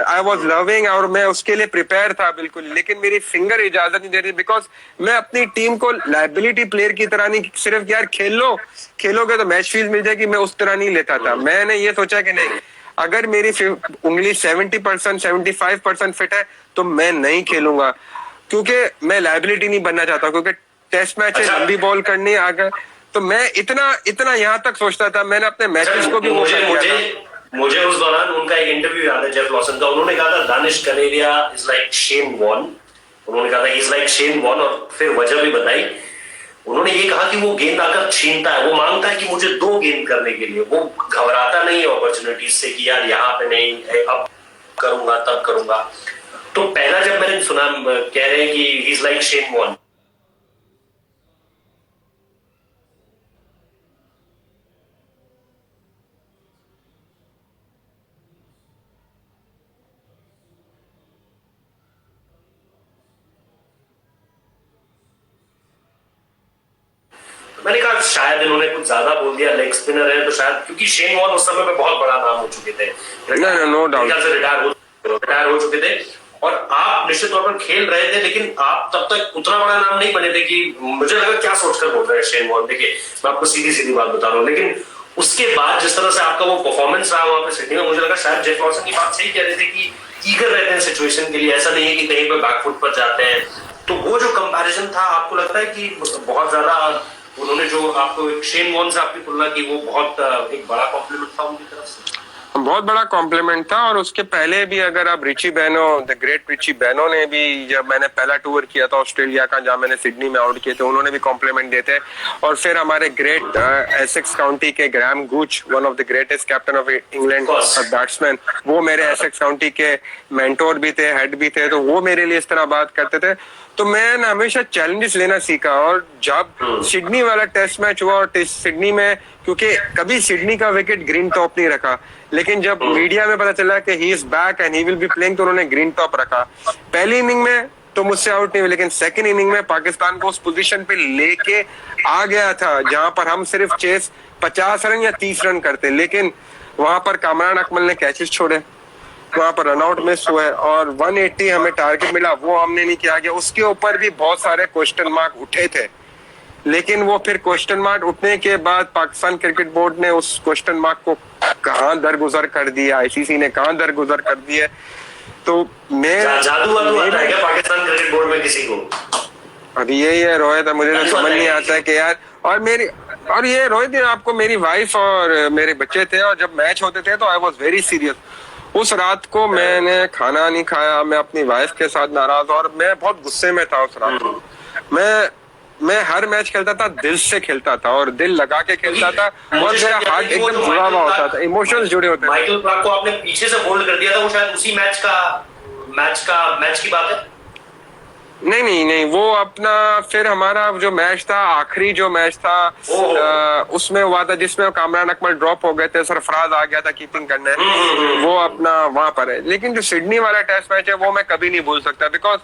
S2: I was loving और मैं उसके लिए प्रिपेयर था बिल्कुल। लेकिन मेरी फिंगर इजाजत नहीं दे रही, बिकॉज मैं अपनी टीम को लाइबिलिटी प्लेयर की तरह नहीं, सिर्फ यार खेलोगे तो मैच फीस मिल जाएगी, मैं उस तरह नहीं लेता था। मैंने ये सोचा कि नहीं, अगर मेरी उंगली 70% 75% फिट है तो मैं नहीं खेलूंगा, क्योंकि मैं लाइबिलिटी नहीं बनना चाहता। क्योंकि टेस्ट मैच है,
S1: अच्छा।
S2: लंबी बॉल करनी है आगे। तो मैं इतना इतना यहाँ तक सोचता था। मैंने अपने
S1: अच्छा,
S2: मैचेस को भी वो
S1: मुझे
S2: कर दिया
S1: मुझे
S2: था।
S1: मुझे उस दौरान उनका एक इंटरव्यू याद है, जेफ लॉसन का। उन्होंने कहा था Danish Kaneria is like Shane Warne. उन्होंने कहा था इज लाइक शेन वॉर्न, और फिर वजह भी बताई। उन्होंने ये कहा कि वो गेंद आकर छीनता है, वो मांगता है कि मुझे 2 गेंद करने के लिए, वो घबराता नहीं है अपॉर्चुनिटीज से कि यार यहाँ पे नहीं, अब करूंगा तब करूंगा। तो पहला जब मैंने सुना कह रहे हैं कि he is like Shane Warne, मैंने कहा शायद इन्होंने कुछ ज्यादा बोल दिया, लेग स्पिनर है तो शायद, क्योंकि शेन वॉर्न उस समय पे बहुत बड़ा नाम हो चुके थे,
S2: नो डाउट।
S1: रिटायर हो चुके थे। और आप निश्चित तौर पर खेल रहे थे, लेकिन आप तब तक उतना बड़ा नाम नहीं बने थे कि मुझे लगा क्या सोचकर बोल रहे हैं शेन वॉर्न। देखिए मैं आपको सीधी सीधी बात बता रहा हूँ, लेकिन उसके बाद जिस तरह से आपका वो परफॉर्मेंस रहा वहां पे सिडनी में, मुझे लगा शायद जेफ लॉसन की बात सही कह रहे थे कि ईगर रहते हैं सिचुएशन के लिए, ऐसा नहीं है कि कहीं पे बैकफुट पर जाते हैं। तो वो जो कंपैरिजन था, आपको लगता है कि बहुत ज्यादा उन्होंने जो आपको शेन वॉर्न से आपकी तुलना की, वो बहुत एक बड़ा कॉम्प्लीमेंट था उनकी तरफ से?
S2: बहुत बड़ा कॉम्प्लीमेंट था। और उसके पहले भी अगर आप रिची बेनो, द ग्रेट रिची बेनो ने भी, जब मैंने पहला टूर किया था ऑस्ट्रेलिया का जहां मैंने सिडनी में आउट किए थे, उन्होंने भी कॉम्प्लीमेंट देते। और फिर हमारे ग्रेट एसेक्स काउंटी के Graham Gooch, one of the greatest captain of England batsman, वो मेरे एसेक्स काउंटी के मेंटोर भी थे, हेड भी थे, तो वो मेरे लिए इस तरह बात करते थे। तो मैं हमेशा चैलेंजेस लेना सीखा। और जब सिडनी वाला टेस्ट मैच हुआ, और सिडनी में, क्योंकि कभी सिडनी का विकेट ग्रीन टॉप नहीं रखा, लेकिन जब मीडिया में पता चला कि he is back and he will be playing, तो उन्होंने ग्रीन टॉप रखा। पहली इनिंग में तो मुझसे आउट नहीं हुए, लेकिन सेकंड इनिंग में पाकिस्तान को उस पोजीशन पे लेके आ गया था जहां पर हम सिर्फ चेस 50 रन या 30 रन करते, लेकिन वहां पर कामरान अकमल ने कैचेस छोड़े, वहां पर रनआउट मिस हुए, और 180 हमें टारगेट मिला, वो हमने नहीं किया गया। उसके ऊपर भी बहुत सारे क्वेश्चन मार्क उठे थे, लेकिन वो फिर क्वेश्चन मार्क उठने के बाद पाकिस्तान क्रिकेट बोर्ड ने उस क्वेश्चन मार्क को कहां दरगुजर कर दिया, आईसीसी ने कहां दरगुजर कर दिया। तो मैं
S1: जादू आता है क्या पाकिस्तान क्रिकेट बोर्ड में किसी को?
S2: अभी यही है रोहित, मुझे तो समझ नहीं आता है कि यार, और ये रोहित, आपको मेरी वाइफ और मेरे बच्चे थे, और जब मैच होते थे तो आई वॉज वेरी सीरियस। उस रात को मैंने खाना नहीं खाया, मैं अपनी वाइफ के साथ नाराज, और मैं बहुत गुस्से में था उस रात को। मैं हर मैच खेलता था, दिल से खेलता था, और दिल लगा के खेलता था, और मेरा हार्ट एकदम जुड़ा हुआ होता था, इमोशंस जुड़े होते थे।
S1: माइकल क्लार्क को आपने पीछे से बोल्ड कर दिया था, वो शायद उसी मैच की बात है?
S2: नहीं, वो अपना फिर हमारा जो मैच था, आखिरी जो मैच था, उसमें हुआ था जिसमें कामरान अकमल ड्रॉप हो गए थे, सरफराज आ गया था कीपिंग करने, वो अपना वहां पर है। लेकिन जो सिडनी वाला टेस्ट मैच है, वो मैं कभी नहीं भूल सकता, बिकॉज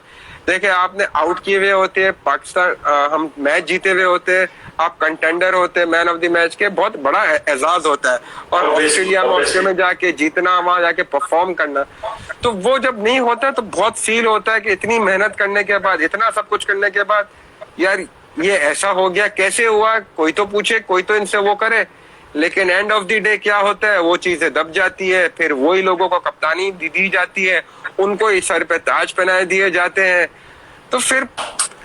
S2: देखिए, आपने आउट किए हुए होते हैं पाकिस्तान, हम मैच जीते हुए होते हैं, आप कंटेंडर होते हैं मैन ऑफ द मैच के, बहुत बड़ा एजाज होता है। और ऑस्ट्रेलिया में जाके जीतना, वहां जाके परफॉर्म करना, तो वो जब नहीं होता तो बहुत फील होता है कि इतनी मेहनत करने के बाद, इतना सब कुछ करने के बाद, यार ये ऐसा हो गया, कैसे हुआ, कोई तो पूछे, कोई तो इनसे वो करे। लेकिन एंड ऑफ द डे क्या होता है, वो चीजें दब जाती है, फिर वही लोगों को कप्तानी दी जाती है, उनको इस सर पे ताज पहनाए दिए जाते हैं। तो फिर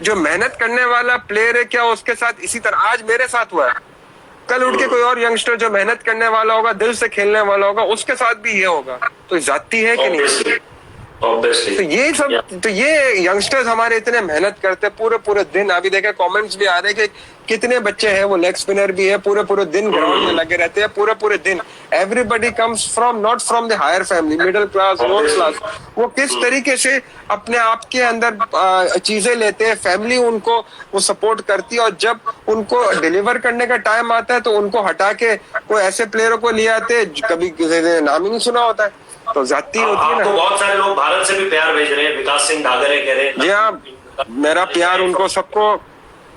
S2: जो मेहनत करने वाला प्लेयर है, क्या उसके साथ इसी तरह आज मेरे साथ हुआ है, कल उठ के कोई और यंगस्टर जो मेहनत करने वाला होगा, दिल से खेलने वाला होगा, उसके साथ भी ये होगा। तो जाती है कि नहीं? तो ये यंगस्टर्स हमारे इतने मेहनत करते पूरे दिन। अभी देखे कमेंट्स भी आ रहे हैं कि कितने बच्चे हैं, वो लेग स्पिनर भी है, पूरे दिन ग्राउंड में लगे रहते हैं, पूरे दिन। Everybody comes from, not from the higher family, middle class, lower class. वो किस तरीके से अपने आप के अंदर चीजें लेते हैं, फैमिली उनको वो सपोर्ट करती है, और जब उनको डिलीवर करने का टाइम आता है तो उनको हटा के कोई ऐसे प्लेयरों को ले आते हैं कभी किसी ने नाम ही नहीं सुना होता है। तो जाती होती है ना।
S1: बहुत सारे लोग भारत से भी प्यार भेज रहे हैं, विकास सिंह डागरे कह रहे हैं।
S2: जी हाँ, मेरा प्यार उनको सबको।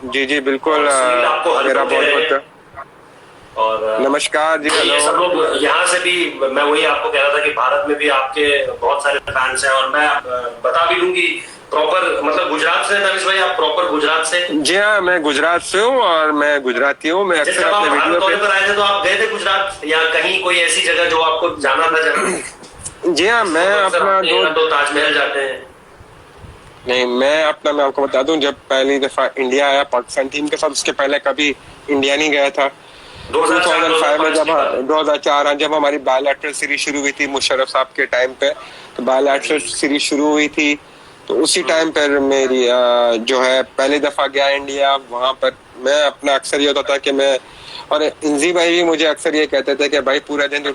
S2: जी बिल्कुल, मेरा बहुत और नमस्कार जी।
S1: ये सब लोग यहाँ से भी, मैं वही आपको कह रहा था कि भारत में भी आपके बहुत सारे फैंस हैं, और मैं बता भी दूं कि प्रॉपर, मतलब गुजरात से, तनिष भाई आप प्रॉपर गुजरात से?
S2: जी हाँ, मैं गुजरात से हूँ, और मैं गुजराती हूँ। मैं अक्सर अपने वीडियो पे
S1: आए थे, तो आप गए थे गुजरात, या कहीं कोई ऐसी जगह जो आपको जाना था?
S2: जी हाँ, मैं अपना
S1: दो ताजमहल जाते हैं।
S2: नहीं, मैं आपको बता दूं, जब पहली दफा इंडिया आया पाकिस्तान टीम के साथ, उसके पहले कभी इंडिया नहीं गया था। 2005 में, जब 2004 जब हमारी बायलैटरल सीरीज शुरू हुई थी मुशर्रफ साहब के टाइम पे, तो बायलैटरल सीरीज शुरू हुई थी, तो उसी टाइम पर मेरी जो है पहली दफा गया इंडिया। वहां पर मैं अपना अक्सर ये होता था कि मैं, और इंजी भाई भी मुझे अक्सर ये कहते थे कि भाई पूरा दिन तो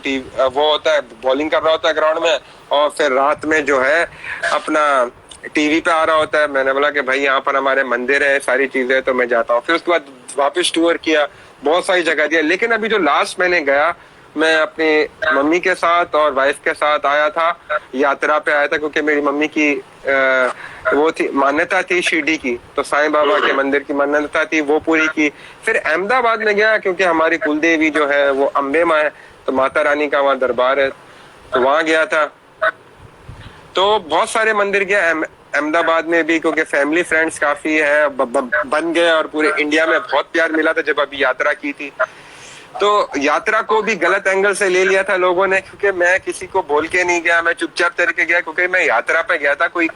S2: वो होता है, बॉलिंग कर रहा होता है ग्राउंड में, और फिर रात में जो है अपना टीवी पे आ रहा होता है। मैंने बोला कि भाई यहाँ पर हमारे मंदिर है, सारी चीजें, तो मैं जाता हूँ। फिर उसके बाद वापस टूर किया, बहुत सारी जगह दिया। लेकिन अभी जो लास्ट मैंने गया, मैं अपनी मम्मी के साथ और वाइफ के साथ आया था, यात्रा पे आया था, क्योंकि मेरी मम्मी की वो थी, मान्यता थी शिरडी की, तो साईं बाबा के मंदिर की मान्यता थी, वो पूरी की। फिर अहमदाबाद में गया, क्योंकि हमारी कुलदेवी जो है वो अम्बे माँ है, तो माता रानी का वहाँ दरबार है, तो वहां गया था। तो बहुत सारे मंदिर गया अहमदाबाद में भी, क्योंकि फैमिली फ्रेंड्स काफी है, बन गए, और पूरे इंडिया में बहुत प्यार मिला था जब अभी यात्रा की थी। तो यात्रा को भी गलत एंगल से ले लिया था लोगों ने, क्योंकि मैं किसी को बोल के नहीं गया, मैं चुपचाप करके गया, क्योंकि मैं यात्रा पे गया था, कोई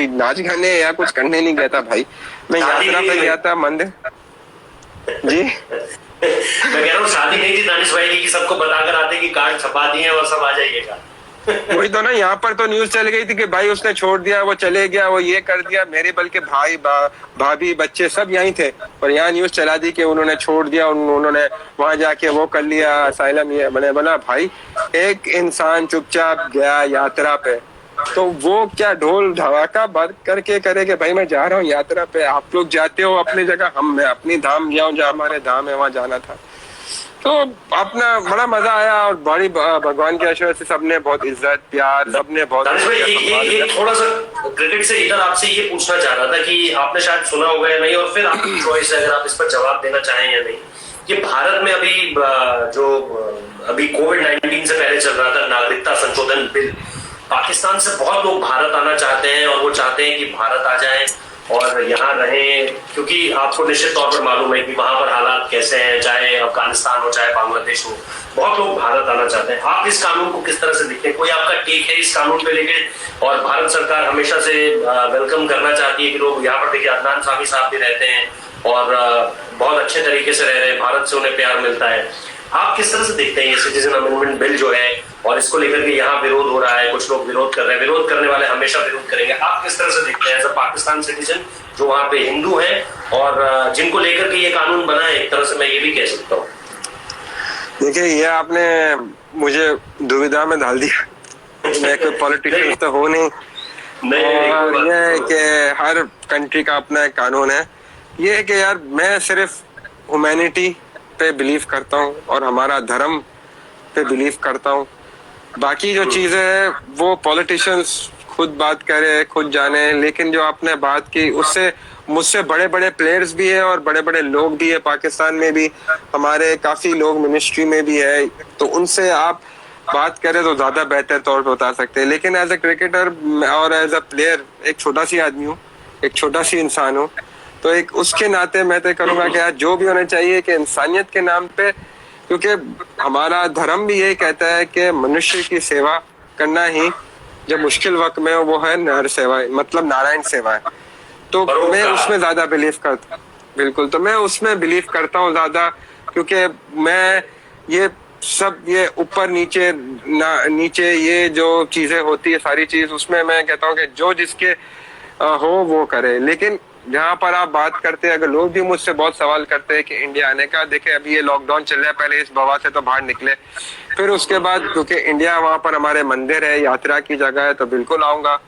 S2: नाच गाने या कुछ करने नहीं गया था भाई, मैं यात्रा पे गया था मंदिर। जी
S1: मैं कह रहा हूँ शादी नहीं थी दानिश भाई की कि सबको बताकर आते कि कार्ड छपा दिए और सब आ जाइएगा।
S2: वही तो ना, यहाँ पर तो न्यूज चल गई थी कि भाई उसने छोड़ दिया, वो चले गया, वो ये कर दिया, मेरे बल्कि भाई भाभी बच्चे सब यहीं थे, और यहाँ न्यूज चला दी कि उन्होंने छोड़ दिया, उन्होंने वहां जाके वो कर लिया असाइलम। ये बने बना भाई, एक इंसान चुपचाप गया यात्रा पे, तो वो क्या ढोल धमाका बंद करके करे कि भाई मैं जा रहा हूँ यात्रा पे, आप लोग जाते हो अपनी जगह, मैं अपनी धाम गया हूँ, जहाँ हमारे धाम है वहां जाना था। तो अपना बड़ा मजा आया, और बड़ी भगवान के आशीर्वाद से सबने बहुत इज्जत प्यार, सबने बहुत
S1: एक थोड़ा सा क्रिकेट से इधर आपसे ये पूछना चाह रहा था कि आपने शायद सुना होगा या नहीं, और फिर आपकी चॉइस है अगर आप इस पर जवाब देना चाहें या नहीं, कि भारत में अभी कोविड-19 से पहले चल रहा था नागरिकता संशोधन बिल, पाकिस्तान से बहुत लोग भारत आना चाहते हैं, और वो चाहते हैं कि भारत आ जाएं और यहाँ रहें, क्योंकि आपको निश्चित तौर पर मालूम है कि वहां पर हालात कैसे हैं, चाहे अफगानिस्तान हो चाहे बांग्लादेश हो, बहुत लोग भारत आना चाहते हैं। आप इस कानून को किस तरह से देखते हैं? कोई आपका टेक है इस कानून पे लेके? और भारत सरकार हमेशा से वेलकम करना चाहती है कि लोग यहाँ पर, देखिए अदनान सामी साहब भी रहते हैं और बहुत अच्छे तरीके से रह रहे हैं, भारत से उन्हें प्यार मिलता है। आप किस तरह से देखते हैं ये सिटीजन अमेंडमेंट बिल जो है, और इसको लेकर के यहाँ विरोध हो रहा है, कुछ लोग विरोध कर रहे हैं, विरोध करने वाले हमेशा विरोध करेंगे, आप किस तरह से देखते हैं एज अ पाकिस्तान सिटीजन जो वहाँ पे हिंदू हैं और जिनको लेकर के ये कानून बना है? एक तरह से मैं ये भी कह सकता हूँ।
S2: देखिए, ये आपने मुझे दुविधा में डाल दिया। मैं कोई पॉलिटिशियन तो हो नहीं, और ये है कि हर कंट्री का अपना एक कानून है। ये है कि यार मैं सिर्फ ह्यूमैनिटी पे बिलीव करता हूँ और हमारा धर्म पे बिलीव करता हूँ। बाकी जो चीजें है वो पॉलिटिशियंस खुद बात करे, खुद जाने, लेकिन जो आपने बात की उससे मुझसे बड़े बड़े प्लेयर्स भी है और बड़े बड़े लोग भी है पाकिस्तान में भी, हमारे काफी लोग मिनिस्ट्री में भी है, तो उनसे आप बात करें तो ज्यादा बेहतर तौर पर बता सकते हैं। लेकिन एज ए क्रिकेटर और एज ए प्लेयर एक छोटा सी आदमी हूँ, एक छोटा सी इंसान हूँ, तो एक उसके नाते मैं तो करूंगा कि यार जो भी होना चाहिए कि इंसानियत के नाम पे, क्योंकि हमारा धर्म भी यही कहता है कि मनुष्य की सेवा करना ही जब मुश्किल वक्त में वो है नर सेवा, मतलब नारायण सेवा है। तो मैं उसमें ज्यादा बिलीव करता हूँ, बिल्कुल, तो मैं उसमें बिलीव करता हूँ ज्यादा, क्योंकि मैं ये सब ये ऊपर नीचे नीचे ये जो चीजें होती है सारी चीज, उसमें मैं कहता हूँ कि जो जिसके हो वो करे। लेकिन जहाँ पर आप बात करते हैं, अगर लोग भी मुझसे बहुत सवाल करते हैं कि इंडिया आने का, देखे अभी ये लॉकडाउन चल रहा है, पहले इस बवा से तो बाहर निकले, फिर उसके बाद क्योंकि इंडिया वहाँ पर हमारे मंदिर है, यात्रा की जगह है, तो बिल्कुल आऊंगा,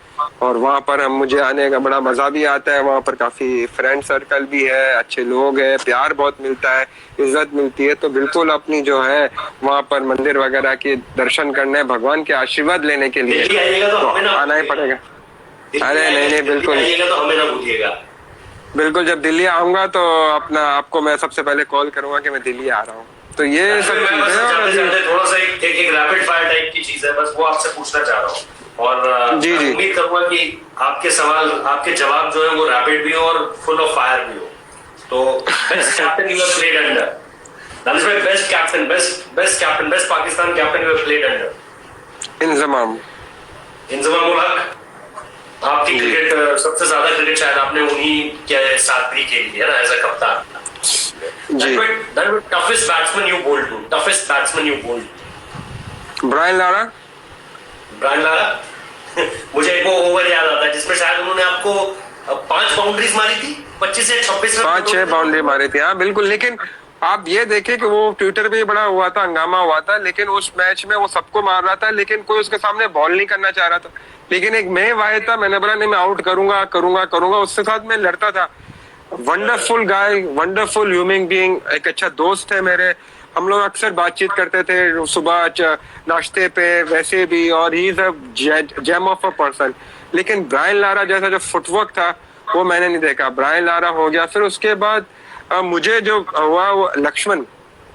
S2: और वहाँ पर मुझे आने का बड़ा मजा भी आता है। वहाँ पर काफी फ्रेंड सर्कल भी है, अच्छे लोग हैं, प्यार बहुत मिलता है, इज्जत मिलती है, तो बिल्कुल अपनी जो है वहाँ पर मंदिर वगैरह के दर्शन करने, भगवान के आशीर्वाद लेने के लिए तो आना ही पड़ेगा। अरे नहीं, बिल्कुल
S1: तो हमें ना भूलिएगा।
S2: बिल्कुल, जब दिल्ली आऊंगा तो अपना आपको मैं सबसे पहले कॉल करूंगा कि मैं दिल्ली आ रहा हूँ। तो ये सब चीजें
S1: थोड़ा सा एक रैपिड फायर टाइप की चीज है, बस वो आपसे पूछना चाह रहा हूँ, और
S2: जी
S1: उम्मीद करूंगा कि आपके सवाल, आपके जवाब जो है वो रैपिड भी हो और फुल ऑफ फायर भी हो। तो best captain you have played under, Danish भाई, best captain, best Pakistan captain you have played under?
S2: Inzamam
S1: ul Haq. आपकी क्रिकेट सबसे ज्यादा क्रिकेट शायद आपने उन्हीं के साथ भी खेली है ना एज अ कप्तान। Toughest batsman you bowled?
S2: Brian Lara.
S1: मुझे एक वो ओवर याद आता है जिसमें शायद उन्होंने आपको 5 बाउंड्रीज मारी थी, 25 से 26 रन,
S2: 5-6 बाउंड्री मारी थी, हाँ बिल्कुल। लेकिन आप ये देखें कि वो ट्विटर पे बड़ा हुआ था, हंगामा हुआ था, लेकिन उस मैच में वो सबको मार रहा था, लेकिन कोई उसके सामने बॉल नहीं करना चाह रहा था। लेकिन एक मैं वाहिद था, मैंने बोला नहीं मैं आउट करूंगा, उसके साथ मैं लड़ता था। वंडरफुल गाय, वंडरफुल ह्यूमन बीइंग, एक अच्छा दोस्त है मेरे, हम लोग अक्सर बातचीत करते थे सुबह नाश्ते पे वैसे भी, और he is a gem of a person. लेकिन ब्रायन लारा जैसा जो फुटवर्क था वो मैंने नहीं देखा। ब्रायन लारा हो गया, फिर उसके बाद मुझे जो हुआ वो लक्ष्मण,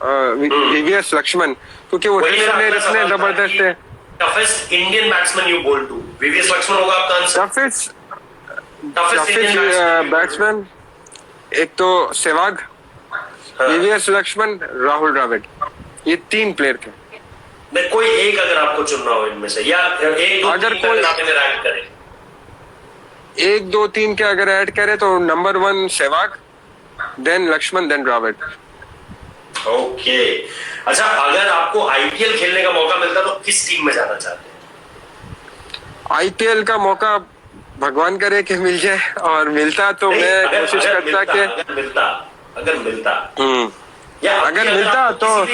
S2: वीवीएस लक्ष्मण, क्योंकि वो रिस्क ने जबरदस्त है।
S1: टफेस्ट इंडियन बैट्समैन यू बोल टू? वीवीएस लक्ष्मण होगा आपका आंसर?
S2: टफेस्ट बैट्समैन एक तो सहवाग, वीवीएस लक्ष्मण, राहुल द्रविड़, ये 3 प्लेयर थे।
S1: नहीं, कोई एक अगर आपको चुनना हो इनमें से, या एक दो
S2: अगर
S1: तीन
S2: कोई
S1: आप इन्हें रैंक करें?
S2: 1 2 3 के अगर ऐड करे तो number 1 Sehwag, then Laxman, then Dravid.
S1: Okay, अच्छा, अगर आपको आईपीएल खेलने का मौका मिलता तो किस टीम में जाना चाहते हैं?
S2: आईपीएल का मौका भगवान करे कि मिल जाए, और मिलता तो मैं कोशिश करता कि
S1: अगर मिलता
S2: या अगर मिलता तो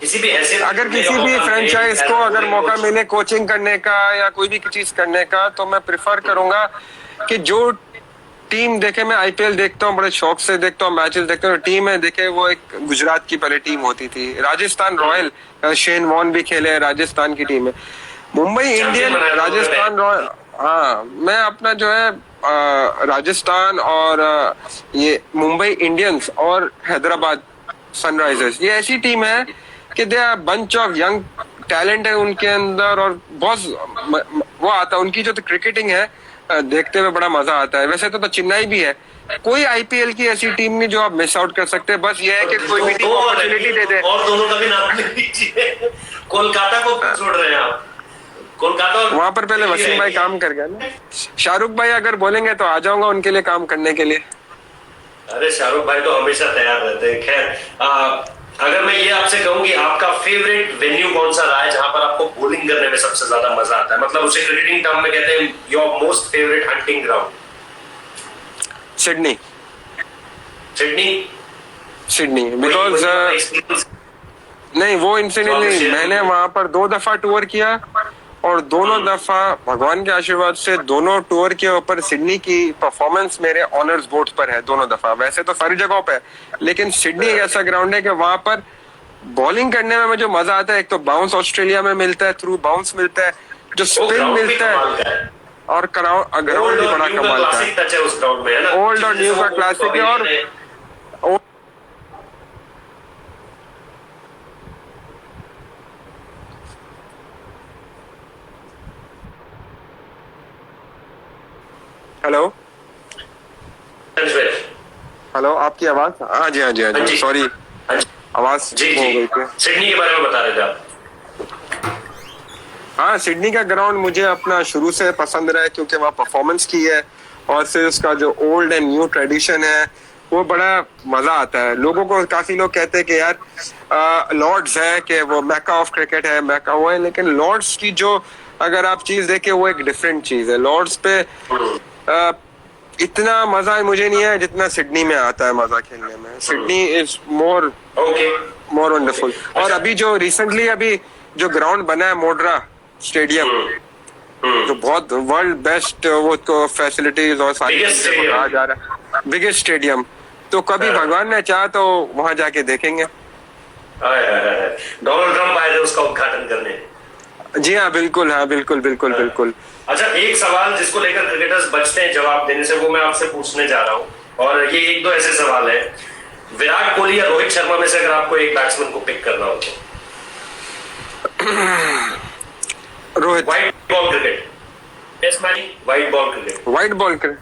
S1: किसी भी ऐसे,
S2: अगर किसी भी फ्रेंचाइज को अगर मौका मिले कोचिंग करने का या कोई भी चीज करने का, तो मैं प्रिफर करूंगा कि जो टीम देखे, मैं आईपीएल देखता हूँ, बड़े शौक से देखता हूँ, मैचेस देखता हूँ, टीम है देखे, वो एक गुजरात की पहले टीम होती थी, राजस्थान रॉयल, शेन वॉर्न भी खेले, राजस्थान की टीम है, मुंबई इंडियन, राजस्थान रॉयल। हाँ, मैं अपना जो है राजस्थान और ये मुंबई इंडियंस और हैदराबाद सनराइजर्स, ये ऐसी टीम है कि they are bunch of young talent है उनके अंदर, और बहुत वो आता है उनकी जो क्रिकेटिंग है, देखते हुए बड़ा मजा आता है। वैसे तो चेन्नई भी है, कोई आईपीएल की ऐसी टीम नहीं जो आप मिस आउट कर सकते हैं, बस ये है कि कोई भी टीम अपॉर्चुनिटी दे दे।
S1: और दोनों का भी नाम ले लीजिए। कोलकाता को क्यों छोड़ रहे हैं आप? कोलकाता,
S2: वहां पर पहले वसीम भाई काम कर गया ना, शाहरुख भाई अगर बोलेंगे तो आ जाऊंगा उनके लिए काम करने के लिए।
S1: अरे शाहरुख भाई तो हमेशा तैयार रहते हैं। खैर, अगर मैं ये आपसे कहूं कि आपका फेवरेट वेन्यू कौन सा रहा है जहां पर आपको बॉलिंग करने में सबसे ज्यादा मजा आता है, मतलब उसे क्रिकेटिंग टर्म में कहते हैं your most favourite hunting ground?
S2: Sydney, because नहीं, वो इंसिडेंट नहीं, मैंने वहां पर 2 दफा टूर किया, और दोनों दफा भगवान के आशीर्वाद से दोनों टूर के ऊपर सिडनी की परफॉर्मेंस मेरे ऑनर्स बोर्ड पर है दोनों दफा। वैसे तो सारी जगहों पे, लेकिन सिडनी एक ऐसा ग्राउंड है कि वहां पर बॉलिंग करने में जो मजा आता है, एक तो बाउंस ऑस्ट्रेलिया में मिलता है, थ्रू बाउंस मिलता है, जो स्पिन मिलता है, और ग्राउंड भी बड़ा कमाल का है, ओल्ड और न्यू का क्लासिक है। और हेलो हेलो, आपकी आवाज, हाँ जी हाँ जी हाँ जी, सॉरी आवाज हो गई थी।
S1: सिडनी के बारे में बता रहे थे आप?
S2: हाँ, सिडनी का ग्राउंड मुझे अपना शुरू से पसंद रहा है, क्योंकि वहाँ परफॉर्मेंस की है, और फिर उसका जो ओल्ड एंड न्यू ट्रेडिशन है, वो बड़ा मजा आता है। लोगों को, काफी लोग कहते हैं कि यार लॉर्ड्स है कि वो मैका ऑफ क्रिकेट है, मैका वो है, लेकिन लॉर्ड्स की जो अगर आप चीज देखें, वो एक डिफरेंट चीज है। लॉर्ड्स पे इतना मजा मुझे नहीं है जितना सिडनी में आता है मजा खेलने में। Sydney is more wonderful. और अभी जो रिसेंटली अभी जो ग्राउंड बना है, मोड्रा स्टेडियम, जो बहुत वर्ल्ड बेस्ट वो तो फैसिलिटीज और सारी चीजें कहा जा रहा है, बिगेस्ट स्टेडियम, तो कभी भगवान ने चाहा तो वहां जाके देखेंगे।
S1: डोनाल्ड ट्रम्प आए थे उसका उद्घाटन करने।
S2: जी हाँ, बिल्कुल, हाँ बिल्कुल बिल्कुल बिल्कुल।
S1: अच्छा, एक सवाल जिसको लेकर क्रिकेटर्स बचते हैं जवाब देने से, वो मैं आपसे पूछने जा रहा हूँ, और ये 1-2 ऐसे सवाल है। विराट कोहली या रोहित शर्मा में से अगर आपको एक बैट्समैन को पिक करना हो तो?
S2: Rohit.
S1: White ball cricket, test match, white ball cricket?
S2: White ball cricket,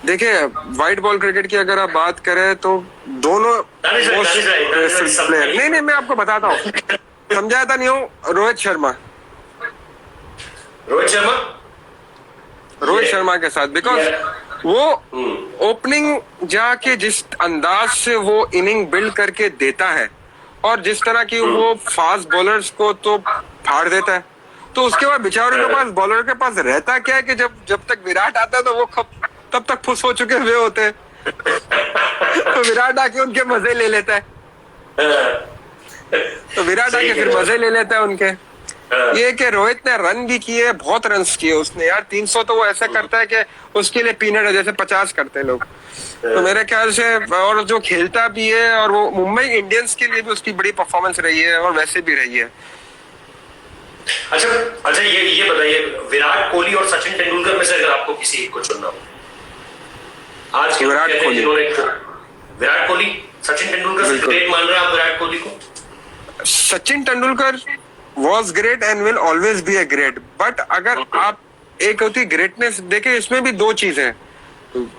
S2: देखिए व्हाइट बॉल क्रिकेट की अगर आप बात करें तो दोनों प्लेयर, नहीं मैं आपको बताता हूँ, समझाता नहीं हूँ। रोहित शर्मा के साथ, बिकॉज वो ओपनिंग जाके जिस अंदाज से वो इनिंग बिल्ड करके देता है, और जिस तरह की वो फास्ट बॉलर्स को तो फाड़ देता है, तो उसके बाद बेचारों के पास, बॉलर के पास रहता क्या है कि जब तक विराट आता है तो वो तब तक फुस हो चुके हुए होते हैं। तो विराट आके उनके मजे ले लेता है, उनके। ये कि रोहित ने रन भी किए, बहुत रन किए उसने यार, 300 तो वो ऐसा करता है कि उसके लिए पीनट है, जैसे 50 करते हैं लोग। तो मेरे ख्याल से, और जो खेलता भी है, और वो मुंबई इंडियंस के लिए भी उसकी बड़ी परफॉर्मेंस रही है, और वैसे भी रही है।
S1: अच्छा, ये बताइए, विराट कोहली और सचिन तेंदुलकर में से अगर आपको किसी एक को चुनना हो आज के,
S2: विराट कोहली,
S1: सचिन तेंदुलकर से ग्रेट मान रहे हैं आप विराट कोहली को?
S2: Sachin Tendulkar was great and will always be a great, but अगर आप एक होती ग्रेटनेस देखें, इसमें भी दो चीजें हैं।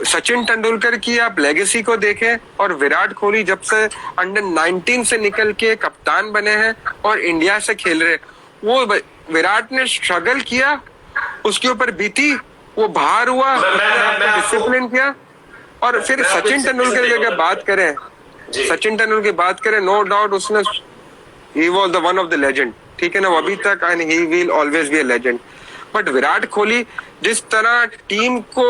S2: सचिन तेंदुलकर की आप लेगेसी को देखें और विराट कोहली जब से अंडर 19 से निकल के कप्तान बने हैं और इंडिया से खेल रहे, वो विराट ने स्ट्रगल किया, उसके ऊपर बीती, वो बाहर हुआ, डिसिप्लिन किया। और फिर सचिन तेंदुलकर की अगर बात करें, सचिन तेंदुलकर की बात करें, नो डाउट उसने he was the one of the legend, ठीक है ना, वो अभी तक and he will always be a legend. But Virat Kohli जिस तरह टीम को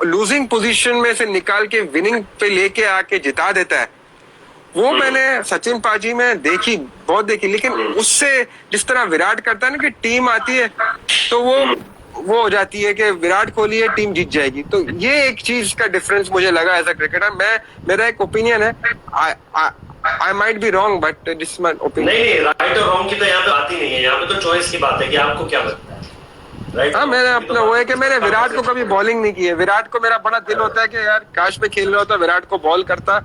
S2: लूजिंग पोजीशन में से निकाल के विनिंग पे लेके आके जिता देता है, वो मैंने सचिन पाजी में देखी, बहुत देखी। लेकिन उससे जिस तरह विराट करता है ना कि टीम आती है तो वो हो जाती है कि विराट कोहली है, टीम जीत जाएगी। तो ये एक चीज का डिफरेंस मुझे लगा एज अ क्रिकेटर। मेरा एक ओपिनियन है, I might be wrong but this my opinion.
S1: नहीं, राइट और रॉन्ग की तो यहाँ पे बात ही नहीं है, यहाँ पे तो चॉइस की बात है कि आपको क्या लगता है। राइट,
S2: हाँ, मैंने अपना वो है कि मैंने विराट को कभी बॉलिंग नहीं की है। विराट को मेरा बड़ा दिल होता है कि यार काश में खेल रहा होता, विराट को बॉल करता,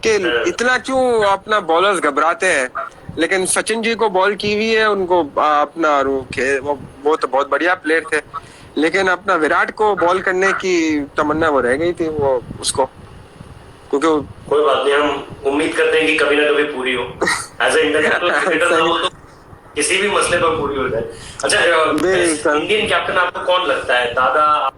S2: कि इतना क्यों अपना बॉलर्स घबराते हैं। लेकिन सचिन जी को बॉल की हुई है, उनको अपना वो तो बहुत बढ़िया प्लेयर थे, लेकिन अपना विराट को बॉल करने की तमन्ना वो रह गई थी वो उसको, क्योंकि
S1: कोई बात नहीं, हम उम्मीद करते हैं कि कभी ना कभी पूरी हो। एज ए इंटरनेशनल क्रिकेटर ना हो तो किसी भी मसले पर पूरी हो जाए। अच्छा, इंडियन कैप्टन आपको कौन लगता है? दादा